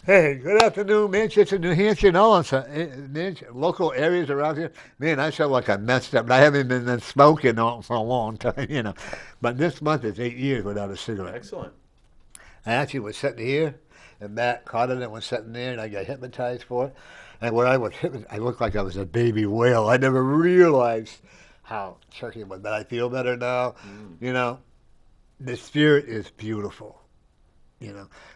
Hey, good afternoon, Manchester, New Hampshire, and all local areas around here. Man, I feel like I messed up. I haven't been smoking for a long time. But this month is 8 years without a cigarette. Excellent. I actually was sitting here, and Matt Cotterton was sitting there, and I got hypnotized for it. And when I was hypnotized, I looked like I was a baby whale. I never realized how tricky it was, but I feel better now. Mm. You know, the spirit is beautiful.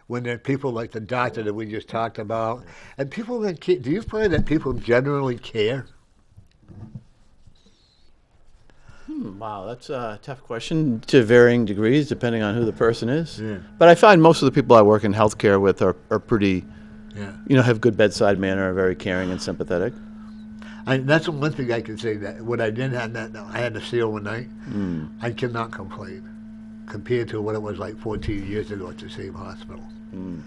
When there are people like the doctor that we just talked about, Yeah. and people that care, do you find that people generally care? Wow, that's a tough question to varying degrees, depending on who the person is. Yeah, But I find most of the people I work in healthcare with are pretty, yeah. have good bedside manner, are very caring and sympathetic. That's the one thing I can say that when I didn't have that, I had to see overnight. Mm. I cannot complain compared to what it was like 14 years ago at the same hospital. Mm.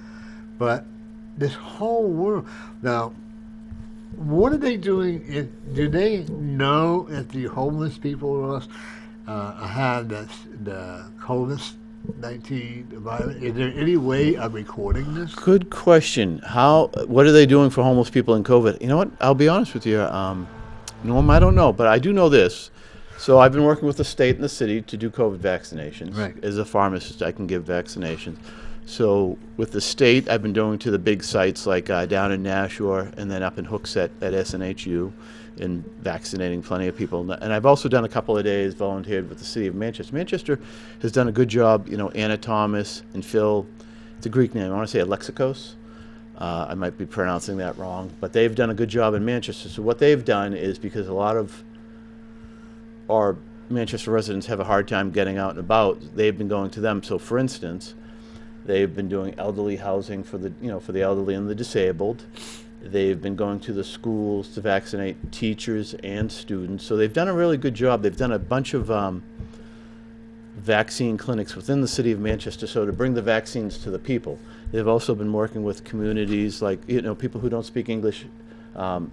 But this whole world now, what are they doing? Do they know if the homeless people have the COVID-19 virus? Is there any way of recording this? Good question. What are they doing for homeless people in COVID? You know what? I'll be honest with you. Norm, I don't know, but I do know this. So I've been working with the state and the city to do COVID vaccinations. Right. As a pharmacist, I can give vaccinations. So with the state, I've been going to the big sites like down in Nashua and then up in Hooksett at SNHU and vaccinating plenty of people. And I've also done a couple of days volunteered with the city of Manchester. Manchester has done a good job. Anna Thomas and Phil, it's a Greek name. I want to say Alexikos. I might be pronouncing that wrong, but they've done a good job in Manchester. So what they've done is, because a lot of our Manchester residents have a hard time getting out and about, they've been going to them. So for instance, they've been doing elderly housing for the elderly and the disabled. They've been going to the schools to vaccinate teachers and students. So they've done a really good job. They've done a bunch of vaccine clinics within the city of Manchester, so to bring the vaccines to the people. They've also been working with communities like people who don't speak English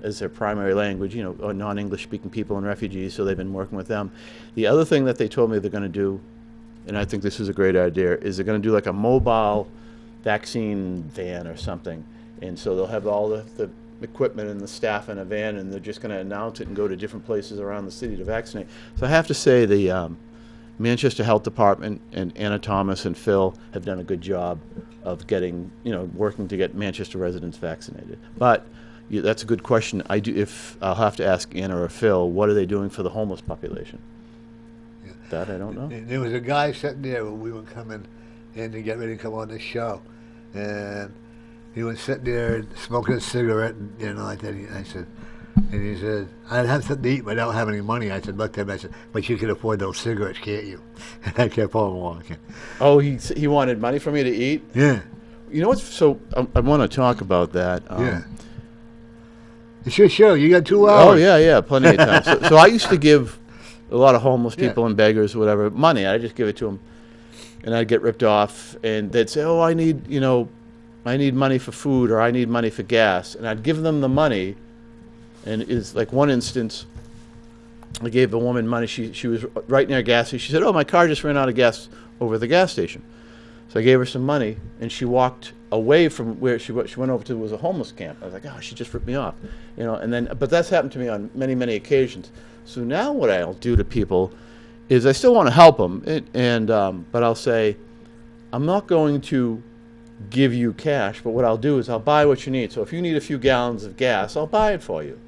as their primary language, or non-English speaking people and refugees. So they've been working with them. The other thing that they told me they're going to do, and I think this is a great idea, is they're going to do like a mobile vaccine van or something. And so they'll have all the equipment and the staff in a van, and they're just going to announce it and go to different places around the city to vaccinate. So I have to say the Manchester Health Department and Anna Thomas and Phil have done a good job of working to get Manchester residents vaccinated. But that's a good question. I'll have to ask Anna or Phil, what are they doing for the homeless population? Yeah. That I don't know. There was a guy sitting there when we were coming in to get ready to come on this show, and he was sitting there smoking a cigarette, and like that. And he said, "I'd have something to eat, but I don't have any money." I said, "Look at him." I said, "But you can afford those cigarettes, can't you?" And I kept on walking. Oh, he wanted money for me to eat. Yeah, You know what's so? I want to talk about that. yeah. It's your show. You got 2 Oh hours. yeah, plenty of time. So I used to give a lot of homeless Yeah. people and beggars, whatever, money. I just give it to them, and I'd get ripped off, and they'd say, "Oh, I need money for food, or I need money for gas," and I'd give them the money. And it's like one instance, I gave a woman money. She was right near a gas station. She said, "Oh, my car just ran out of gas over at the gas station." So I gave her some money, and she walked away from where she went over to was a homeless camp. I was like, "Oh, she just ripped me off," But that's happened to me on many, many occasions. So now what I'll do to people is I still want to help them, but I'll say, I'm not going to give you cash, but what I'll do is I'll buy what you need. So if you need a few gallons of gas, I'll buy it for you.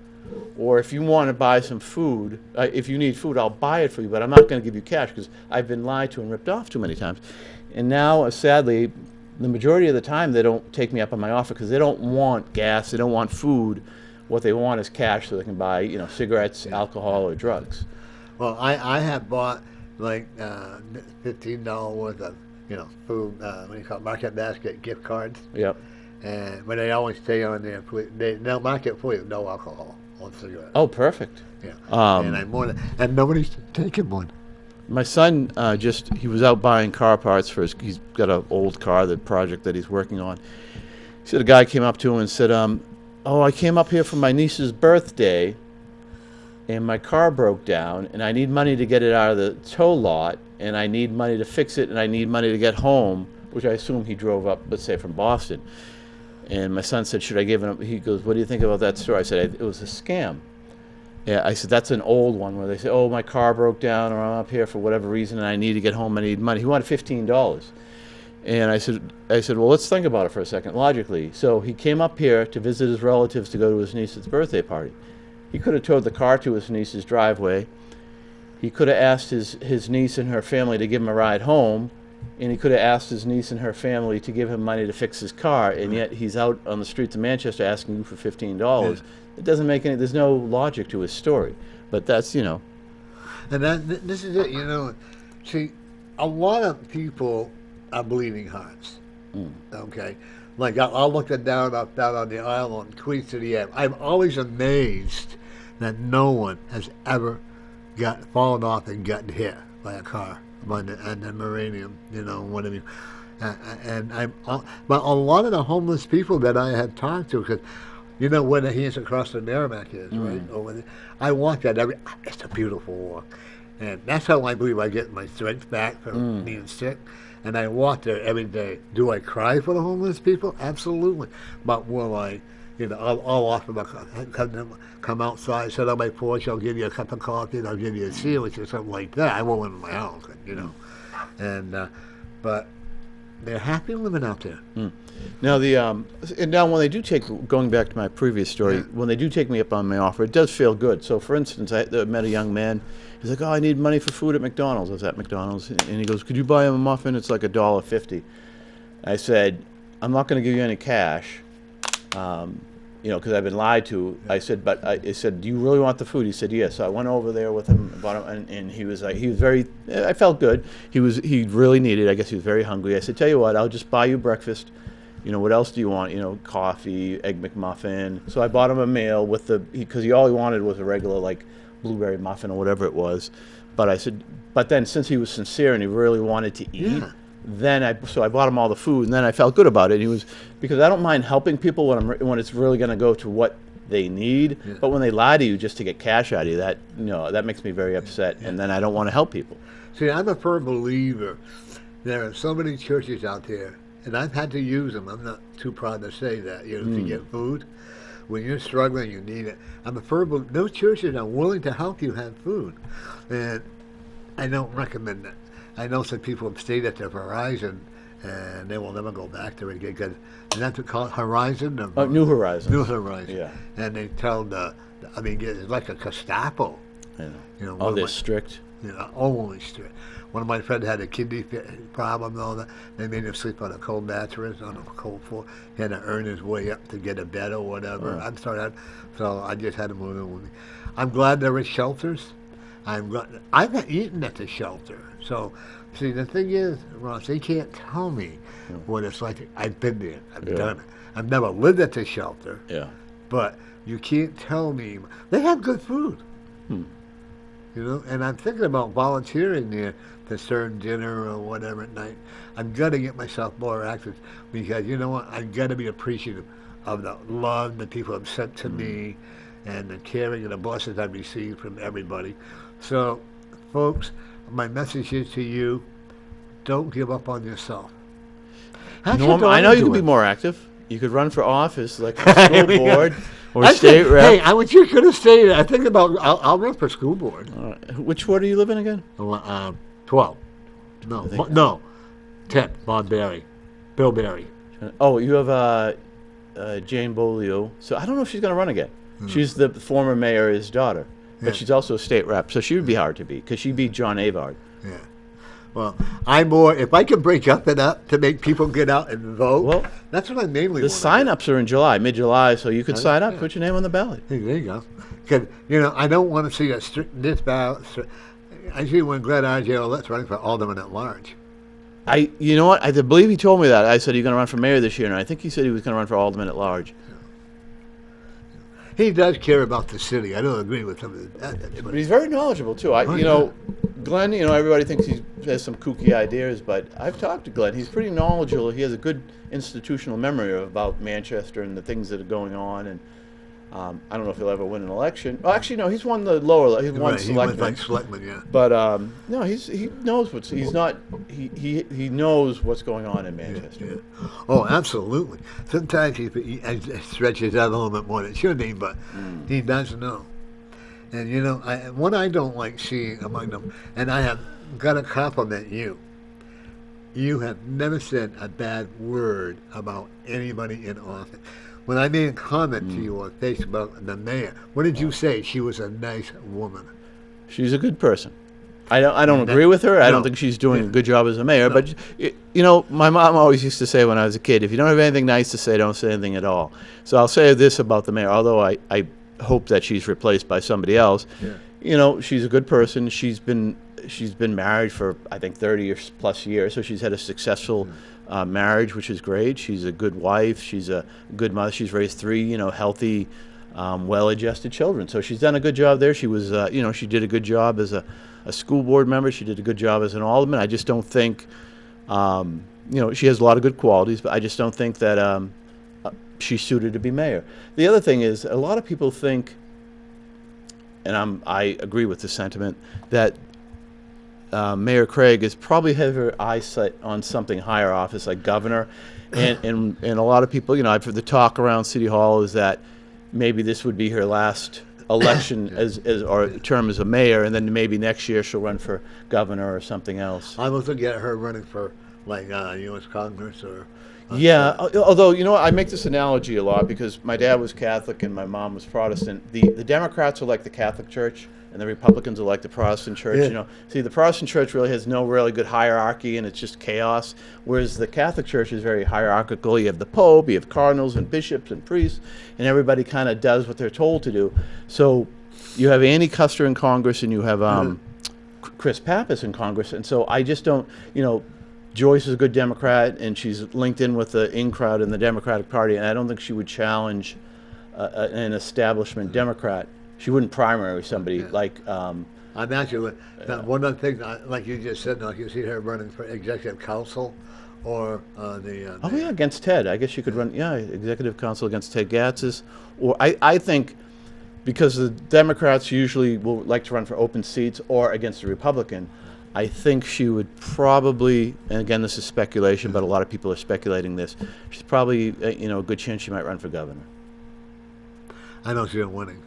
Or if you want to buy some food, if you need food, I'll buy it for you, but I'm not going to give you cash because I've been lied to and ripped off too many times. And now, sadly, the majority of the time they don't take me up on my offer because they don't want gas, they don't want food. What they want is cash so they can buy, cigarettes, alcohol, or drugs. Well, I have bought like $15 worth of food. What do you call it? Market basket gift cards. Yep. But they always stay on there. They'll mark it for you, no alcohol on cigarettes. Oh, perfect. Yeah. Um, And nobody's taking one. My son he was out buying car parts he's got an old car, the project that he's working on. He said a guy came up to him and said, "Oh, I came up here for my niece's birthday, and my car broke down, and I need money to get it out of the tow lot, and I need money to fix it, and I need money to get home," which I assume he drove up, let's say, from Boston. And my son said, should I give him? He goes, what do you think about that story? I said, it was a scam. Yeah, I said, that's an old one where they say, oh, my car broke down or I'm up here for whatever reason and I need to get home, I need money. He wanted $15. And I said, well, let's think about it for a second, logically. So he came up here to visit his relatives to go to his niece's birthday party. He could have towed the car to his niece's driveway. He could have asked his niece and her family to give him a ride home, and he could have asked his niece and her family to give him money to fix his car, and yet he's out on the streets of Manchester asking you for $15. Yeah. It doesn't make any, there's no logic to his story. But that's, And this is it, See, a lot of people are bleeding hearts. Okay? Like, I'll look it down on the aisle on Queens to the end. I'm always amazed that no one has ever fallen off and gotten hit by a car on the Millennium, whatever. But a lot of the homeless people that I have talked to, because where the Hands Across the Merrimack is, right? I walk that it's a beautiful walk. And that's how I believe I get my strength back from being sick. And I walk there every day. Do I cry for the homeless people? Absolutely. But will I, I'll offer them, come outside, sit on my porch, I'll give you a cup of coffee, and I'll give you a sandwich or something like that. I won't live in my house, And, but they're happy living out there. Now now when they do going back to my previous story, when they do take me up on my offer, it does feel good. So for instance, I met a young man. He's like, oh, I need money for food at McDonald's. I was at McDonald's, and he goes, could you buy him a muffin? It's like $1.50. I said, I'm not going to give you any cash, because I've been lied to. I said, but I said, do you really want the food? He said, yes. So I went over there with him, bought him, and he was like, he was very, I felt good. He really needed, I guess he was very hungry. I said, tell you what, I'll just buy you breakfast. What else do you want? Coffee, egg McMuffin. So I bought him a meal with because all he wanted was a regular, like, blueberry muffin or whatever it was. But I said, but then since he was sincere and he really wanted to eat, then I bought him all the food, and then I felt good about it. Because I don't mind helping people when it's really going to go to what they need, but when they lie to you just to get cash out of you, that makes me very upset, and then I don't want to help people. See, I'm a firm believer. There are so many churches out there, and I've had to use them. I'm not too proud to say that, to get food. When you're struggling, you need it. I'm a firm believer. Those churches are willing to help you have food, and I don't recommend that. I know some people have stayed at the Verizon, and they will never go back there again. Because that's what called Horizon. New Horizon. New Horizon. Yeah. And they tell it's like a Gestapo. Yeah. They're strict. Only strict. One of my friends had a kidney problem, though. That they made him sleep on a cold mattress on a cold floor. He had to earn his way up to get a bed or whatever. I'm sorry, so I just had to move in with me. I'm glad there were shelters. I've not eaten at the shelter. So, see, the thing is, Ross, they can't tell me what it's like. I've been there. I've done it. I've never lived at the shelter. Yeah. But you can't tell me. They have good food. And I'm thinking about volunteering there to serve dinner or whatever at night. I'm going to get myself more active because, you know what, I'm going to be appreciative of the love that people have sent to me and the caring and the blessings I've received from everybody. So, folks, my message is to you, don't give up on yourself. I know you can be more active. You could run for office, like a school board or state rep. Hey, I was just going to say that. I think I'll run for school board. Which ward do you live in again? 12. No. 10. Bob Berry. Bill Berry. Oh, you have Jane Bolio. So I don't know if she's going to run again. She's the former mayor's daughter. But she's also a state rep, so she would be hard to beat, because she beat John Avard. Yeah. Well, if I can break up to make people get out and vote, well, that's what I mainly want. The sign-ups are in July, mid-July, so you could sign up, put your name on the ballot. Hey, there you go. Because, I don't want to see this ballot. I see when Glenn Argiolette's running for Alderman at large. You know what? I believe he told me that. I said, you're going to run for mayor this year, and I think he said he was going to run for Alderman at large. He does care about the city. I don't agree with him. But he's very knowledgeable, too. Glenn, everybody thinks he has some kooky ideas, but I've talked to Glenn. He's pretty knowledgeable. He has a good institutional memory about Manchester and the things that are going on. And I don't know if he'll ever win an election. Well, actually, no, he's won the lower. He won Right, he was selectmen. like selectman, yeah. But no, he knows what's he's not he knows what's going on in Manchester. Yeah. Oh, absolutely. Sometimes he stretches out a little bit more than it should be, but he does know. And you know, what I don't like seeing among them, and I have got to compliment you. You have never said a bad word about anybody in office. When I made a comment to you on Facebook, the mayor, what did you say? She was a nice woman. She's a good person. I don't And agree with her. I don't no. think she's doing Yeah. a good job as a mayor. No. But you know, my mom always used to say when I was a kid, if you don't have anything nice to say, don't say anything at all. So I'll say this about the mayor, although I hope that she's replaced by somebody else. Yeah. You know, she's a good person. She's been married for I think 30 or plus years, so she's had a successful marriage, which is great. She's a good wife. She's a good mother. She's raised 3, you know, healthy, well-adjusted children. So she's done a good job there. She was, you know, she did a good job as a school board member. She did a good job as an alderman. I just don't think, you know, she has a lot of good qualities, but I just don't think that she's suited to be mayor. The other thing is, a lot of people think, and I agree with the sentiment, that Mayor Craig is probably have her eyesight on something higher office like governor, and a lot of people, you know, I've heard the talk around City Hall is that maybe this would be her last election as or term as a mayor, and then maybe next year she'll run for governor or something else. I was looking at her running for like U.S. Congress or. Yeah, although, you know, I make this analogy a lot because my dad was Catholic and my mom was Protestant. The Democrats are like the Catholic Church and the Republicans are like the Protestant Church. Yeah. You know, see, the Protestant Church really has no really good hierarchy and it's just chaos, whereas the Catholic Church is very hierarchical. You have the Pope, you have cardinals and bishops and priests, and everybody kind of does what they're told to do. So you have Andy Custer in Congress and you have Chris Pappas in Congress, and so I just don't, you know, Joyce is a good Democrat, and she's linked in with the in-crowd in the Democratic Party, and I don't think she would challenge an establishment Democrat. She wouldn't primary somebody like. I'm actually one of the things, like you just said, like you see her running for executive council, or Oh yeah, against Ted. I guess she could run. Yeah, executive council against Ted Gatzis, or I think because the Democrats usually will like to run for open seats or against a Republican. I think she would probably, and again, this is speculation, but a lot of people are speculating this. She's probably, you know, a good chance she might run for governor. I know she's winning.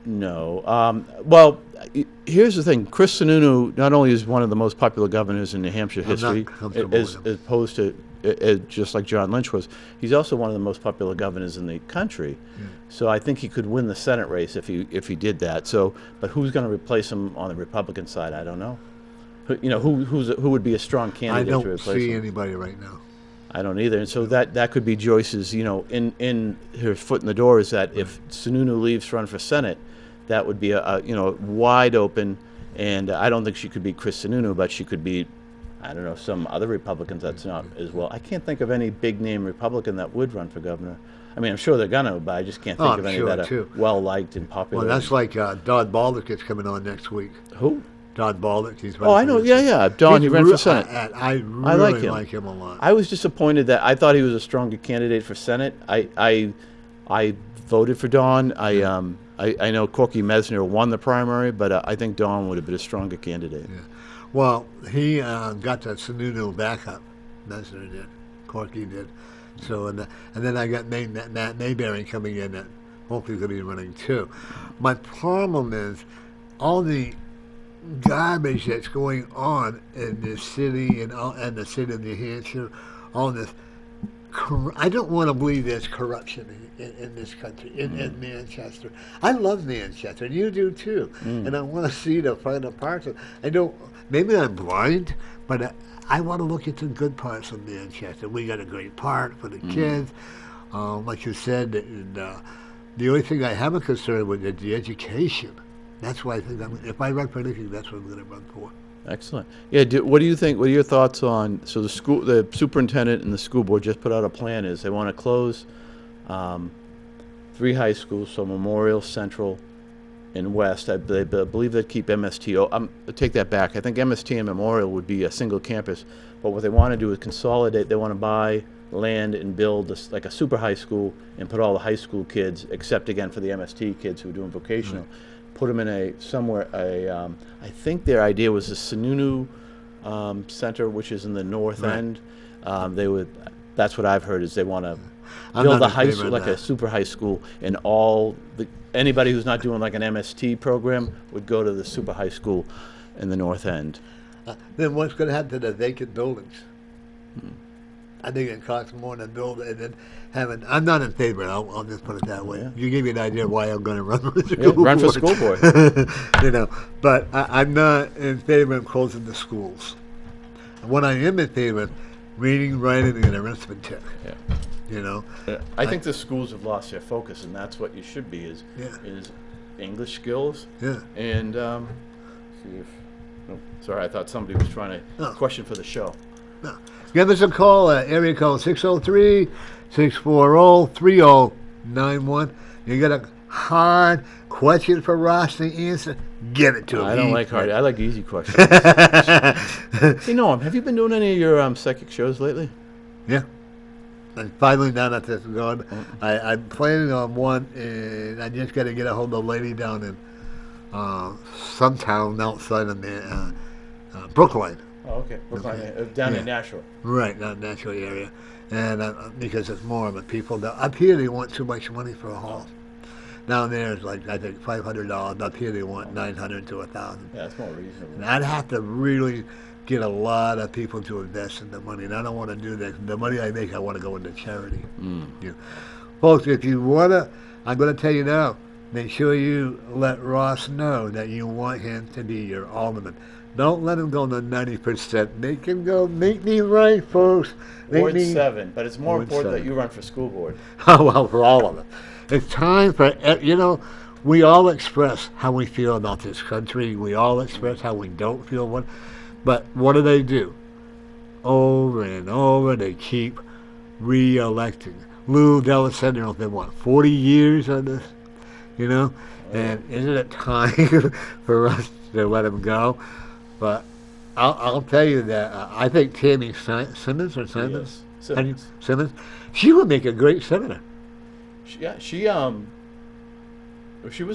No. Well, here's the thing. Chris Sununu not only is one of the most popular governors in New Hampshire history, as opposed to just like John Lynch was, he's also one of the most popular governors in the country. Yeah. So I think he could win the Senate race if he did that. So, but who's going to replace him on the Republican side? I don't know. You know, who would be a strong candidate to replace him? I don't see anybody right now. I don't either. And so that could be Joyce's, you know, in her foot in the door is that if Sununu leaves to run for Senate, that would be a you know, wide open, and I don't think she could be Chris Sununu, but she could be, I don't know, some other Republicans that's not as well. I can't think of any big name Republican that would run for governor. I mean, I'm sure they're gonna, but I just can't think of any that are well liked and popular. Well, that's like Don Baldock is coming on next week. Who? Don Baldock. He's running. Oh, I know. Yeah. Don, he ran for Senate. I really like him a lot. I was disappointed that I thought he was a stronger candidate for Senate. I voted for Don. I know Corky Mesner won the primary, but I think Don would have been a stronger candidate. Yeah. Well, he got the Sununu backup. Mesner did. Corky did. So and then I got Matt Mayberry coming in that hopefully going to be running too. My problem is all the garbage that's going on in this city and the city of New Hampshire, all this. I don't want to believe there's corruption in this country, in Manchester. I love Manchester, and you do too. And I want to see the finer parts. I don't. Maybe I'm blind, but I want to look at the good parts of Manchester. We got a great park for the kids, like you said. And, the only thing I have a concern with is the education. That's why I think if I run for anything, that's what I'm going to run for. Excellent. Yeah. What do you think? What are your thoughts on? So the superintendent and the school board just put out a plan. Is they want to close 3 high schools, so Memorial, Central, and West. I believe they'd keep MST. I take that back. I think MST and Memorial would be a single campus. But what they want to do is consolidate. They want to buy land and build this, like a super high school, and put all the high school kids, except again for the MST kids who are doing vocational, put them in I think their idea was the Sununu Center, which is in the north end. That's what I've heard, is they want to build a high school, like a super high school, and anybody who's not doing like an MST program would go to the super high school in the north end. Then what's going to happen to the vacant buildings? I think it costs more than build, and then I'm not in favor. I'll just put it that way. Yeah. You gave me an idea why I'm going to run for school board. Run for school board. But I'm not in favor of closing the schools. What I am in favor of, reading, writing, and arithmetic. Yeah. I think the schools have lost their focus, and that's what you should be, is English skills. Yeah. And see if. Oh, sorry, I thought somebody was trying to question for the show. No. Give us a call at area code 603-640-3091. You got a hard question for Ross to answer? Give it to him. I don't like hard. I like easy questions. Hey, Noam, have you been doing any of your psychic shows lately? Yeah. I'm finally down at this going. I'm planning on one, and I just got to get a hold of a lady down in some town outside of Brookline. Oh, okay. Brookline, down in Nashua. Right, not Nashua area. And because it's more of a people. Up here, they want too much money for a hall. Down there, it's like, I think, $500. Up here, they want $900 to $1,000. Yeah, that's more reasonable. And I'd have to really get a lot of people to invest in the money, and I don't want to do that. The money I make, I want to go into charity. Folks, if you want to, I'm going to tell you now, make sure you let Ross know that you want him to be your alderman. Don't let him go to 90%. Make him go, make me right, folks. Ward 7, but it's more important that you run for school board. Oh, well, for all of it. It's time for, we all express how we feel about this country. We all express how we don't feel one. But what do? Over and over, they keep re-electing. Lou Delicendro's been, 40 years on this? And isn't it time for us to let him go? But I'll tell you that I think Tammy Simmons, Simmons, she would make a great senator. She was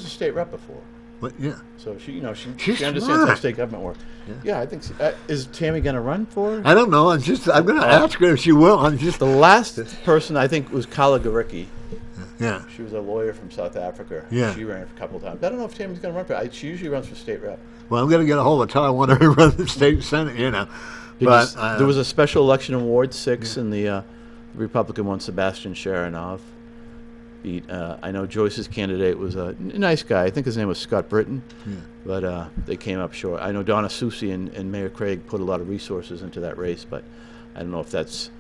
a state rep before. But, yeah. So she understands how state government works. Yeah, I think so. Is Tammy going to run for her? I don't know. I'm going to ask her if she will. The last person I think was Kala Garicki. Yeah. She was a lawyer from South Africa. Yeah. She ran a couple of times. I don't know if Tammy's going to run for it. She usually runs for state rep. Well, I'm going to get a hold of her. I want her to run the state senate, But there was a special election in Ward 6, and the Republican won Sebastian Sharonov. I know Joyce's candidate was a nice guy. I think his name was Scott Britton, but they came up short. I know Donna Soucy and Mayor Craig put a lot of resources into that race, but I don't know if that's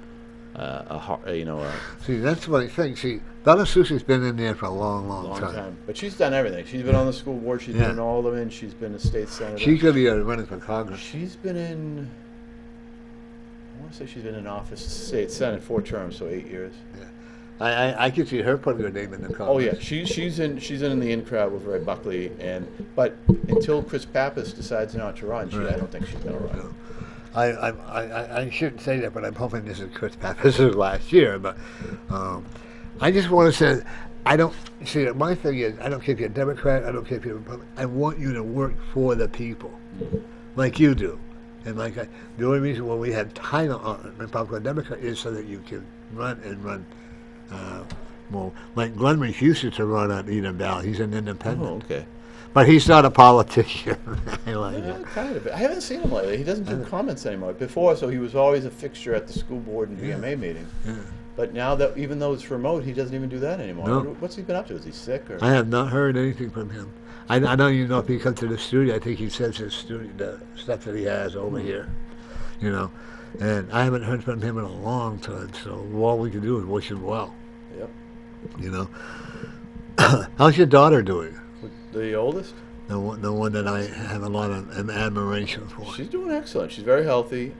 See, that's what I think. See, Donna Soucy's been in there for a long time. But she's done everything. She's been on the school board. She's been in Alderman. She's been a state senator. She's going to be running for Congress. She's been in. I want to say she's been in office, state senate, 4 terms, so 8 years. Yeah. I could see her putting her name in the Congress. Oh yeah, she's in the in crowd with Ray Buckley, but until Chris Pappas decides not to run, I don't think she's going to run. No. I shouldn't say that, but I'm hoping this is Chris Pappas' last year. But I just want to say, I don't see that. My thing is, I don't care if you're a Democrat, I don't care if you're a Republican. I want you to work for the people, like you do. And the only reason why we have title on Republican and Democrat is so that you can run more. Like Glenn refuses to run on Eden Valley. He's an independent. Oh, okay. But he's not a politician. Kind of. I haven't seen him lately. He doesn't do comments anymore. Before, so he was always a fixture at the school board and VMA meetings. Yeah. But now that, even though it's remote, he doesn't even do that anymore. No. What's he been up to? Is he sick? Or? I have not heard anything from him. I don't even know if he comes to the studio. I think he says his studio, the stuff that he has over here, And I haven't heard from him in a long time. So all we can do is wish him well. Yep. How's your daughter doing? The oldest? The one that I have a lot of admiration for. She's doing excellent. She's very healthy.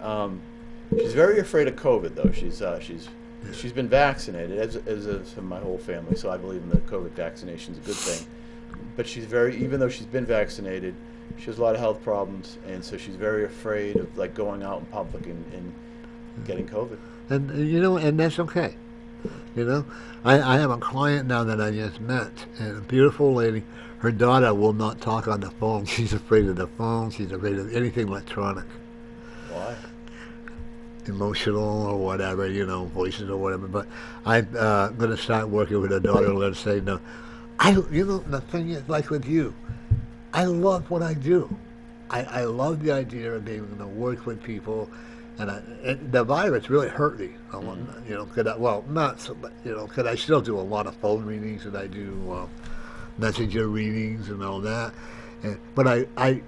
She's very afraid of COVID, though. She's been vaccinated, as is my whole family, so I believe in the COVID vaccination is a good thing. But even though she's been vaccinated, she has a lot of health problems, and so she's very afraid of going out in public and getting COVID. And you know, and that's okay. You know, I have a client now that I just met, and a beautiful lady. Her daughter will not talk on the phone. She's afraid of the phone. She's afraid of anything electronic, Why? emotional or whatever, you know, voices or whatever. But I'm going to start working with her daughter and let her say no. You know, the thing is, like with you, I love what I do. I love the idea of being able to work with people, and the virus really hurt me. You know, well, not so, but you know, because I still do a lot of phone readings and I do messenger readings and all that. But I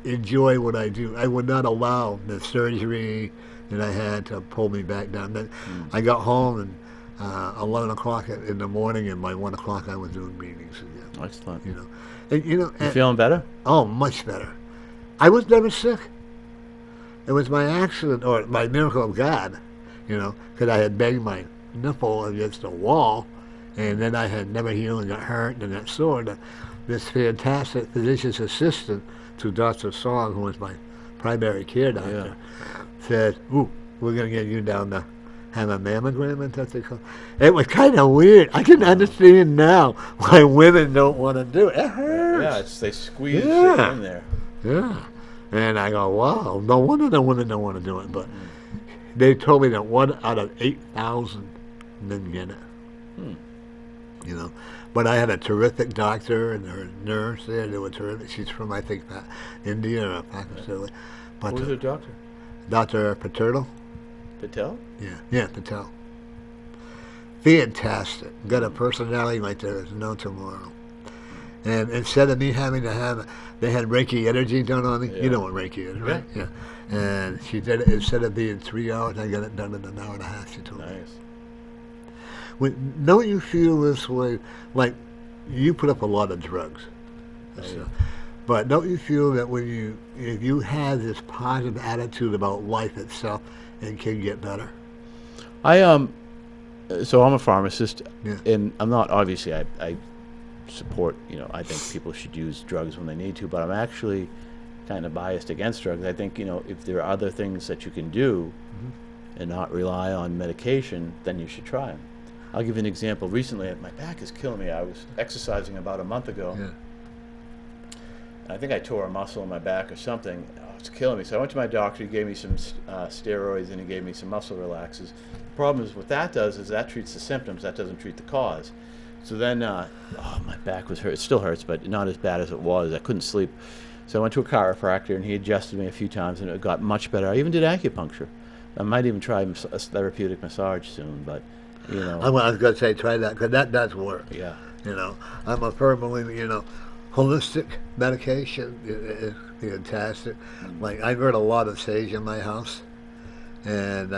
enjoy what I do. I would not allow the surgery that I had to pull me back down. I got home and 11 o'clock in the morning, and by 1 o'clock I was doing meetings again. Excellent. You know, and you know, You feeling better? oh, much better. I was never sick. It was my accident or my miracle of God, you know, because I had banged my nipple against a wall, and then I had never healed and got hurt and got sore. And this fantastic physician's assistant to Dr. Song, who was my primary care doctor, said, "Ooh, we're going to get you down to have a mammogram," and that's what they call it. It was kind of weird. I can understand now why women don't want to do it. It hurts. Yeah, they squeeze Yeah. it in there. Yeah. And I go, wow, no wonder the women don't want to do it. But they told me that 1 out of 8,000 men get it. You know. But I had a terrific doctor and her nurse there. They were terrific. She's from, I think, India or Pakistan. But Who's your doctor? Dr. Paterno. Patel? Yeah, Patel. Fantastic. Got a personality like there is no tomorrow. And instead of me having to have, they had Reiki energy done on me. Yeah. You know what Reiki is, right? Yeah. And she did it, instead of being 3 hours, I got it done in an hour and a half, she told me. Nice. Don't you feel this way? Like, you put up a lot of drugs. And Oh, yeah. stuff. But don't you feel that if you have this positive attitude about life itself, it can get better? So I'm a pharmacist, Yeah. and I'm not, obviously, I support, I think people should use drugs when they need to, but I'm actually kind of biased against drugs. I think, if there are other things that you can do and not rely on medication, then you should try them. I'll give you an example. Recently, my back is killing me. I was exercising about a month ago. Yeah. I think I tore a muscle in my back or something. Oh, it's killing me. So I went to my doctor. He gave me some steroids and he gave me some muscle relaxers. The problem is what that does is that treats the symptoms. That doesn't treat the cause. So then, my back was hurt. It still hurts, but not as bad as it was. I couldn't sleep. So I went to a chiropractor and he adjusted me a few times and it got much better. I even did acupuncture. I might even try a therapeutic massage soon, but, I was going to say try that, because that does work. yeah. I'm a firm believer, holistic medication is fantastic. Like, I've heard a lot of sage in my house. And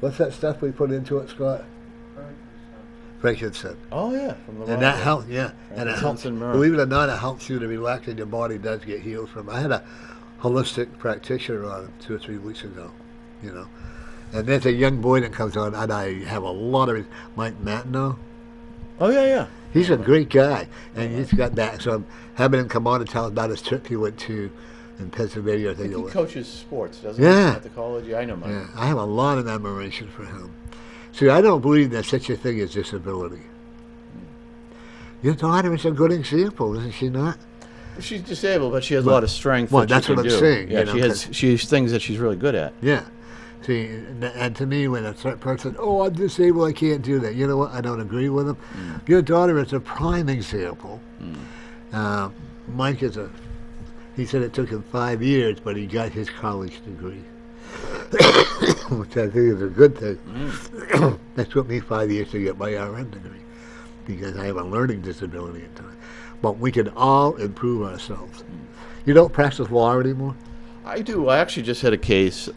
what's that stuff we put into it, Scott? Frankincense. Oh, yeah. From the And that helps, yeah. And it helps. Frankincense and myrrh. Believe it or not, it helps you to relax and your body does get healed from. I had a holistic practitioner on 2 or 3 weeks ago, And there's a young boy that comes on, and I have a lot of Mike Matno. Oh, yeah, yeah. He's a great guy, and he's got back. So I'm having him come on and tell us about his trip he went to in Pennsylvania. I I think think it he was. coaches sports, doesn't he? Yeah. At the college? Yeah, I know Mike. Yeah, I have a lot of admiration for him. See, I don't believe there's such a thing as disability. Your daughter is a good example, isn't she not? She's disabled, but she has a lot of strength. Well, that that's she what can I'm do. saying, Yeah, you know, she has things that she's really good at. Yeah. See, and to me, when a certain person, oh, I'm disabled, I can't do that. You know what? I don't agree with them. Your daughter is a prime example. Mike he said it took him 5 years, but he got his college degree, which I think is a good thing. That took me 5 years to get my RN degree because I have a learning disability at times. But we can all improve ourselves. You don't practice law anymore? I do. I actually just had a case,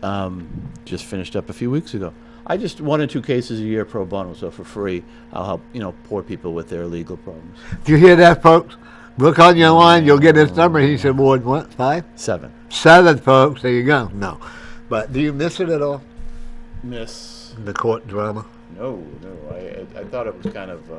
just finished up a few weeks ago. I just 1 or 2 cases a year pro bono, so for free, I'll help poor people with their legal problems. Do you hear that, folks? Look on your line, you'll get his number. He said, more than what, 5? 7. 7, folks. There you go. No. But do you miss it at all? Miss? The court drama? No. I thought it was kind of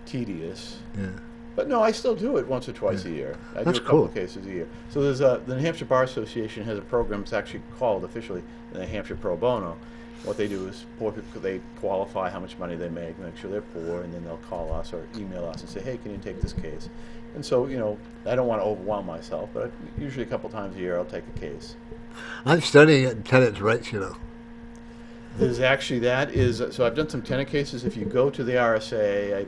tedious. Yeah. But no, I still do it once or twice a year. I That's do a couple cool. of cases a year. So there's the New Hampshire Bar Association has a program. It's actually called officially the New Hampshire Pro Bono. What they do is poor people, they qualify how much money they make sure they're poor, and then they'll call us or email us and say, hey, can you take this case? And so, I don't want to overwhelm myself, but usually a couple times a year I'll take a case. I'm studying tenants' rights, There's actually, so I've done some tenant cases. If you go to the RSA, I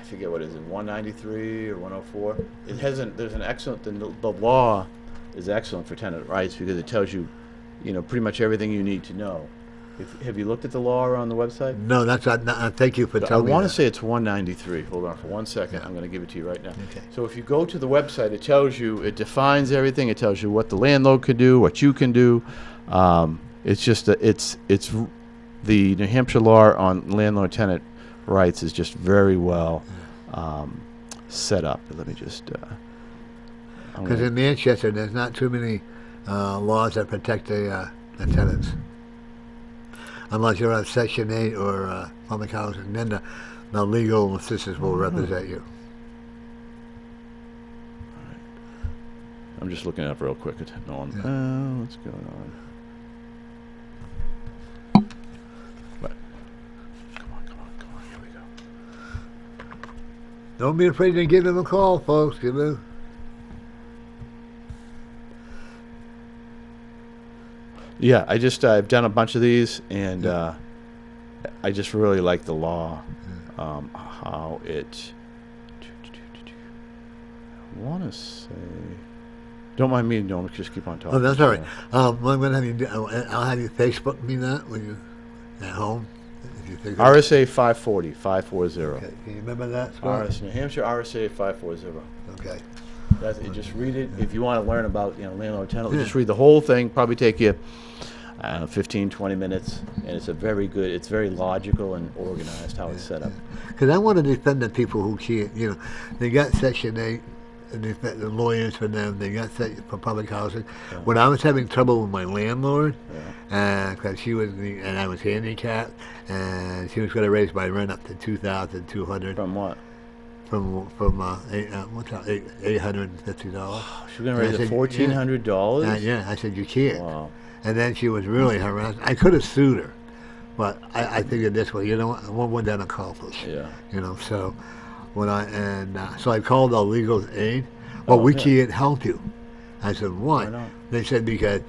forget what it is, 193 or 104. There's an excellent, the law is excellent for tenant rights because it tells you, pretty much everything you need to know. Have you looked at the law on the website? No, that's not. Thank you for So I telling me. want to that. say it's 193. Hold on for 1 second. I'm going to give it to you right now. Okay. So if you go to the website, it tells you, it defines everything. It tells you what the landlord could do, what you can do. It's just it's the New Hampshire law on landlord-tenant rights is just very well set up. Let me just. Because in Manchester, there's not too many laws that protect the tenants. Unless you're on Section 8 or public housing, then the legal assistants will represent you. I'm just looking it up real quick. What's going on? What? Come on. Here we go. Don't be afraid to give them a call, folks. Yeah, I've done a bunch of these, and I just really like the law, how it. I want to say. Don't mind me. Don't just keep on talking. Oh, that's all right. What I'm going to have you do, I'll have you Facebook me that when you at home. If you think RSA 540. Okay. Can you remember that? Scott? New Hampshire RSA 540. Okay. That's it. Just read it. If you want to learn about landlord tenant, just read the whole thing. Probably take you 15, 20 minutes, and it's it's very logical and organized how it's set up. Because I want to defend the people who can't. They got Section 8, and the lawyers for them. They got for public housing. Yeah. When I was having trouble with my landlord, because and I was handicapped, and she was going to raise my rent up to $2,200. From what? From $850. She's going to raise it $1,400? Yeah, I said, you can't. Wow. And then she was really harassed. I could have sued her, but I figured this way, what would that accomplish? Yeah. So so I called the legal aid. Well, we can't help you. I said, why? Why not? They said, because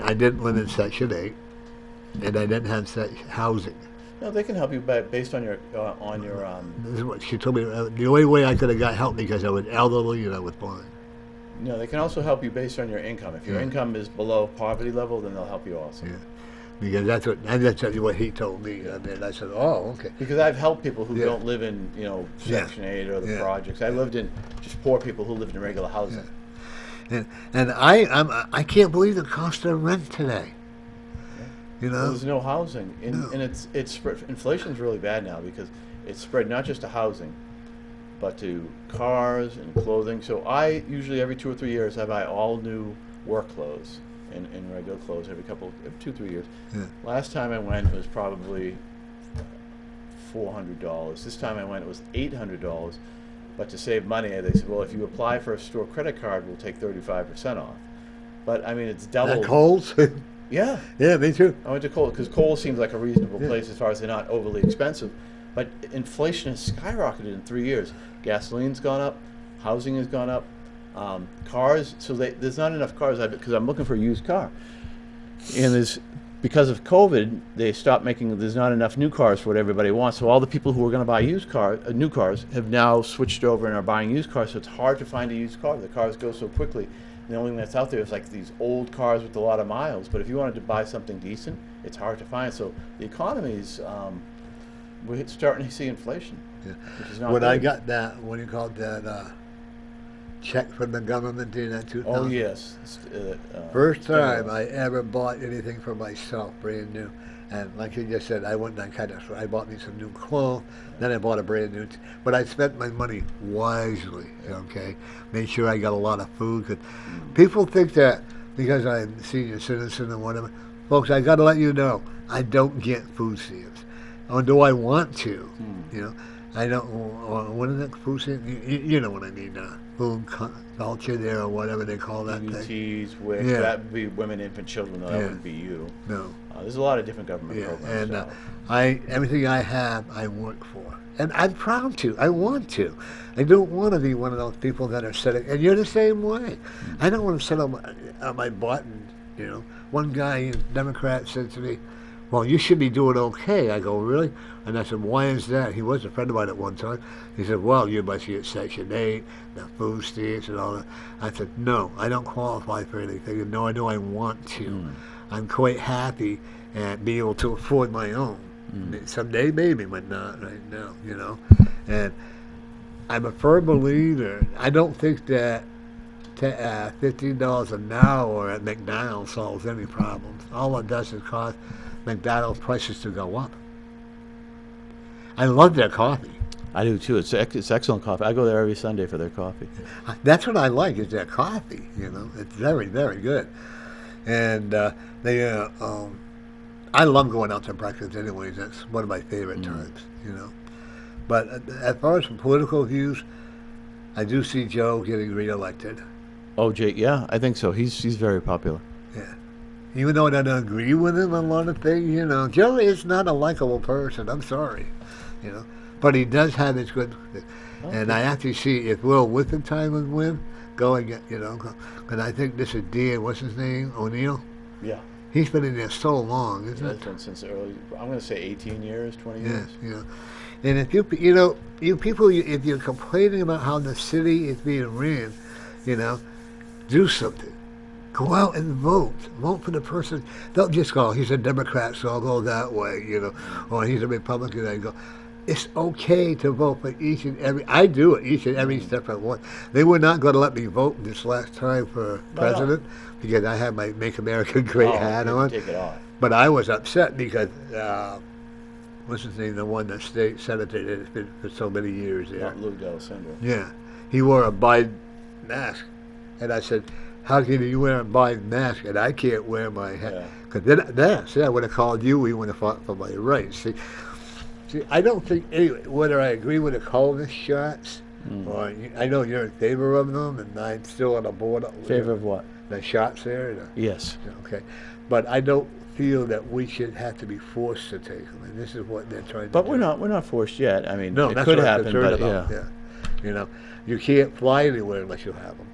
I didn't live in Section 8, and I didn't have housing. No, they can help you based on your This is what she told me. The only way I could have got help because I was elderly and I was blind. No, they can also help you based on your income. If your income is below poverty level, then they'll help you also. Yeah, because that's what he told me. And I said, oh, okay. Because I've helped people who don't live in Section 8 or the projects. I lived in just poor people who lived in regular housing. Yeah. And I can't believe the cost of rent today. Well, there's no housing, and it's spread. Inflation's really bad now because it's spread not just to housing, but to cars and clothing. So I usually every 2 or 3 years I buy all new work clothes and regular clothes every 2-3 years. Yeah. Last time I went it was probably $400. This time I went it was $800. But to save money, they said, well, if you apply for a store credit card, we'll take 35% off. But I mean, it's double. At Kohl's? Yeah. Yeah, me too. I went to Kohl's because Kohl's seems like a reasonable place as far as they're not overly expensive. But inflation has skyrocketed in 3 years. Gasoline's gone up, housing has gone up, cars. So there's not enough cars because I'm looking for a used car. And because of COVID, they stopped making. There's not enough new cars for what everybody wants. So all the people who were going to buy new cars, have now switched over and are buying used cars. So it's hard to find a used car. The cars go so quickly. The only thing that's out there is like these old cars with a lot of miles. But if you wanted to buy something decent, it's hard to find. So the economy's we're starting to see inflation, which is not When good. I got that, what do you call that, check from the government in that 2000? Oh yes. First time I ever bought anything for myself, brand new. And like you just said, I went and I bought me some new clothes, then I bought a brand new, but I spent my money wisely, okay? Made sure I got a lot of food. Cause people think that because I'm a senior citizen or whatever, folks, I gotta let you know, I don't get food stamps. Or do I want to, I don't. What is it? Food you know what I mean? Food culture there, or whatever they call that thing. EBTs, WIC, Yeah. that would be women, infant, children. No, that Yeah. wouldn't be you. No. There's a lot of different government Yeah. programs. And So. everything I have, I work for, and I'm proud to. I want to. I don't want to be one of those people that are sitting. And you're the same way. I don't want to sit on my butt and One guy, Democrat, said to me, "Well, you should be doing okay." I go, "Really?" And I said, "Why is that?" He was a friend of mine at one time. He said, "Well, you must get Section 8, the food stamps and all that." I said, "No, I don't qualify for anything, and no, I know I want to. I'm quite happy at being able to afford my own. Someday, maybe, but not right now, And I'm a firm believer. I don't think that $15 an hour at McDonald's solves any problems. All it does is cause McDonald's prices to go up. I love their coffee. I do too. It's excellent coffee. I go there every Sunday for their coffee. That's what I like is their coffee. It's very, very good. And I love going out to breakfast anyways. That's one of my favorite times. But as far as political views, I do see Joe getting reelected. Oh, Jake, yeah, I think so. He's very popular. Yeah. Even though I don't agree with him on a lot of things, Joe is not a likable person. I'm sorry, But he does have his good, and I actually see if Will Wittgenstein would win, going, because I think this is Dan, what's his name, O'Neill? Yeah. He's been in there so long, isn't it? That's been since early, I'm going to say 18 years, 20 years. Yeah. And if you people, if you're complaining about how the city is being ran, do something. Go out and vote. Vote for the person. Don't just go, he's a Democrat, so I'll go that way, or he's a Republican, I go. It's okay to vote for each and every. I do it each and every separate one. They were not going to let me vote this last time for president because I had my Make America Great hat on. Take it off. But I was upset because what's his name? The one that state senator that has been for so many years there. Not Lou D'Alessandro. Yeah, he wore a Biden mask, and I said, "How can you wear a Biden mask and I can't wear my hat?" Because then I would have called you. We would have fought for my rights. See, I don't think anyway, whether I agree with the COVID shots or I know you're in favor of them, and I'm still on the board. Favor of what? The shots there. Yes. Okay, but I don't feel that we should have to be forced to take them, and this is what they're trying to do. But we're not forced yet. I mean, no, it that's could what I'm happen, concerned but about. Yeah. You can't fly anywhere unless you have them.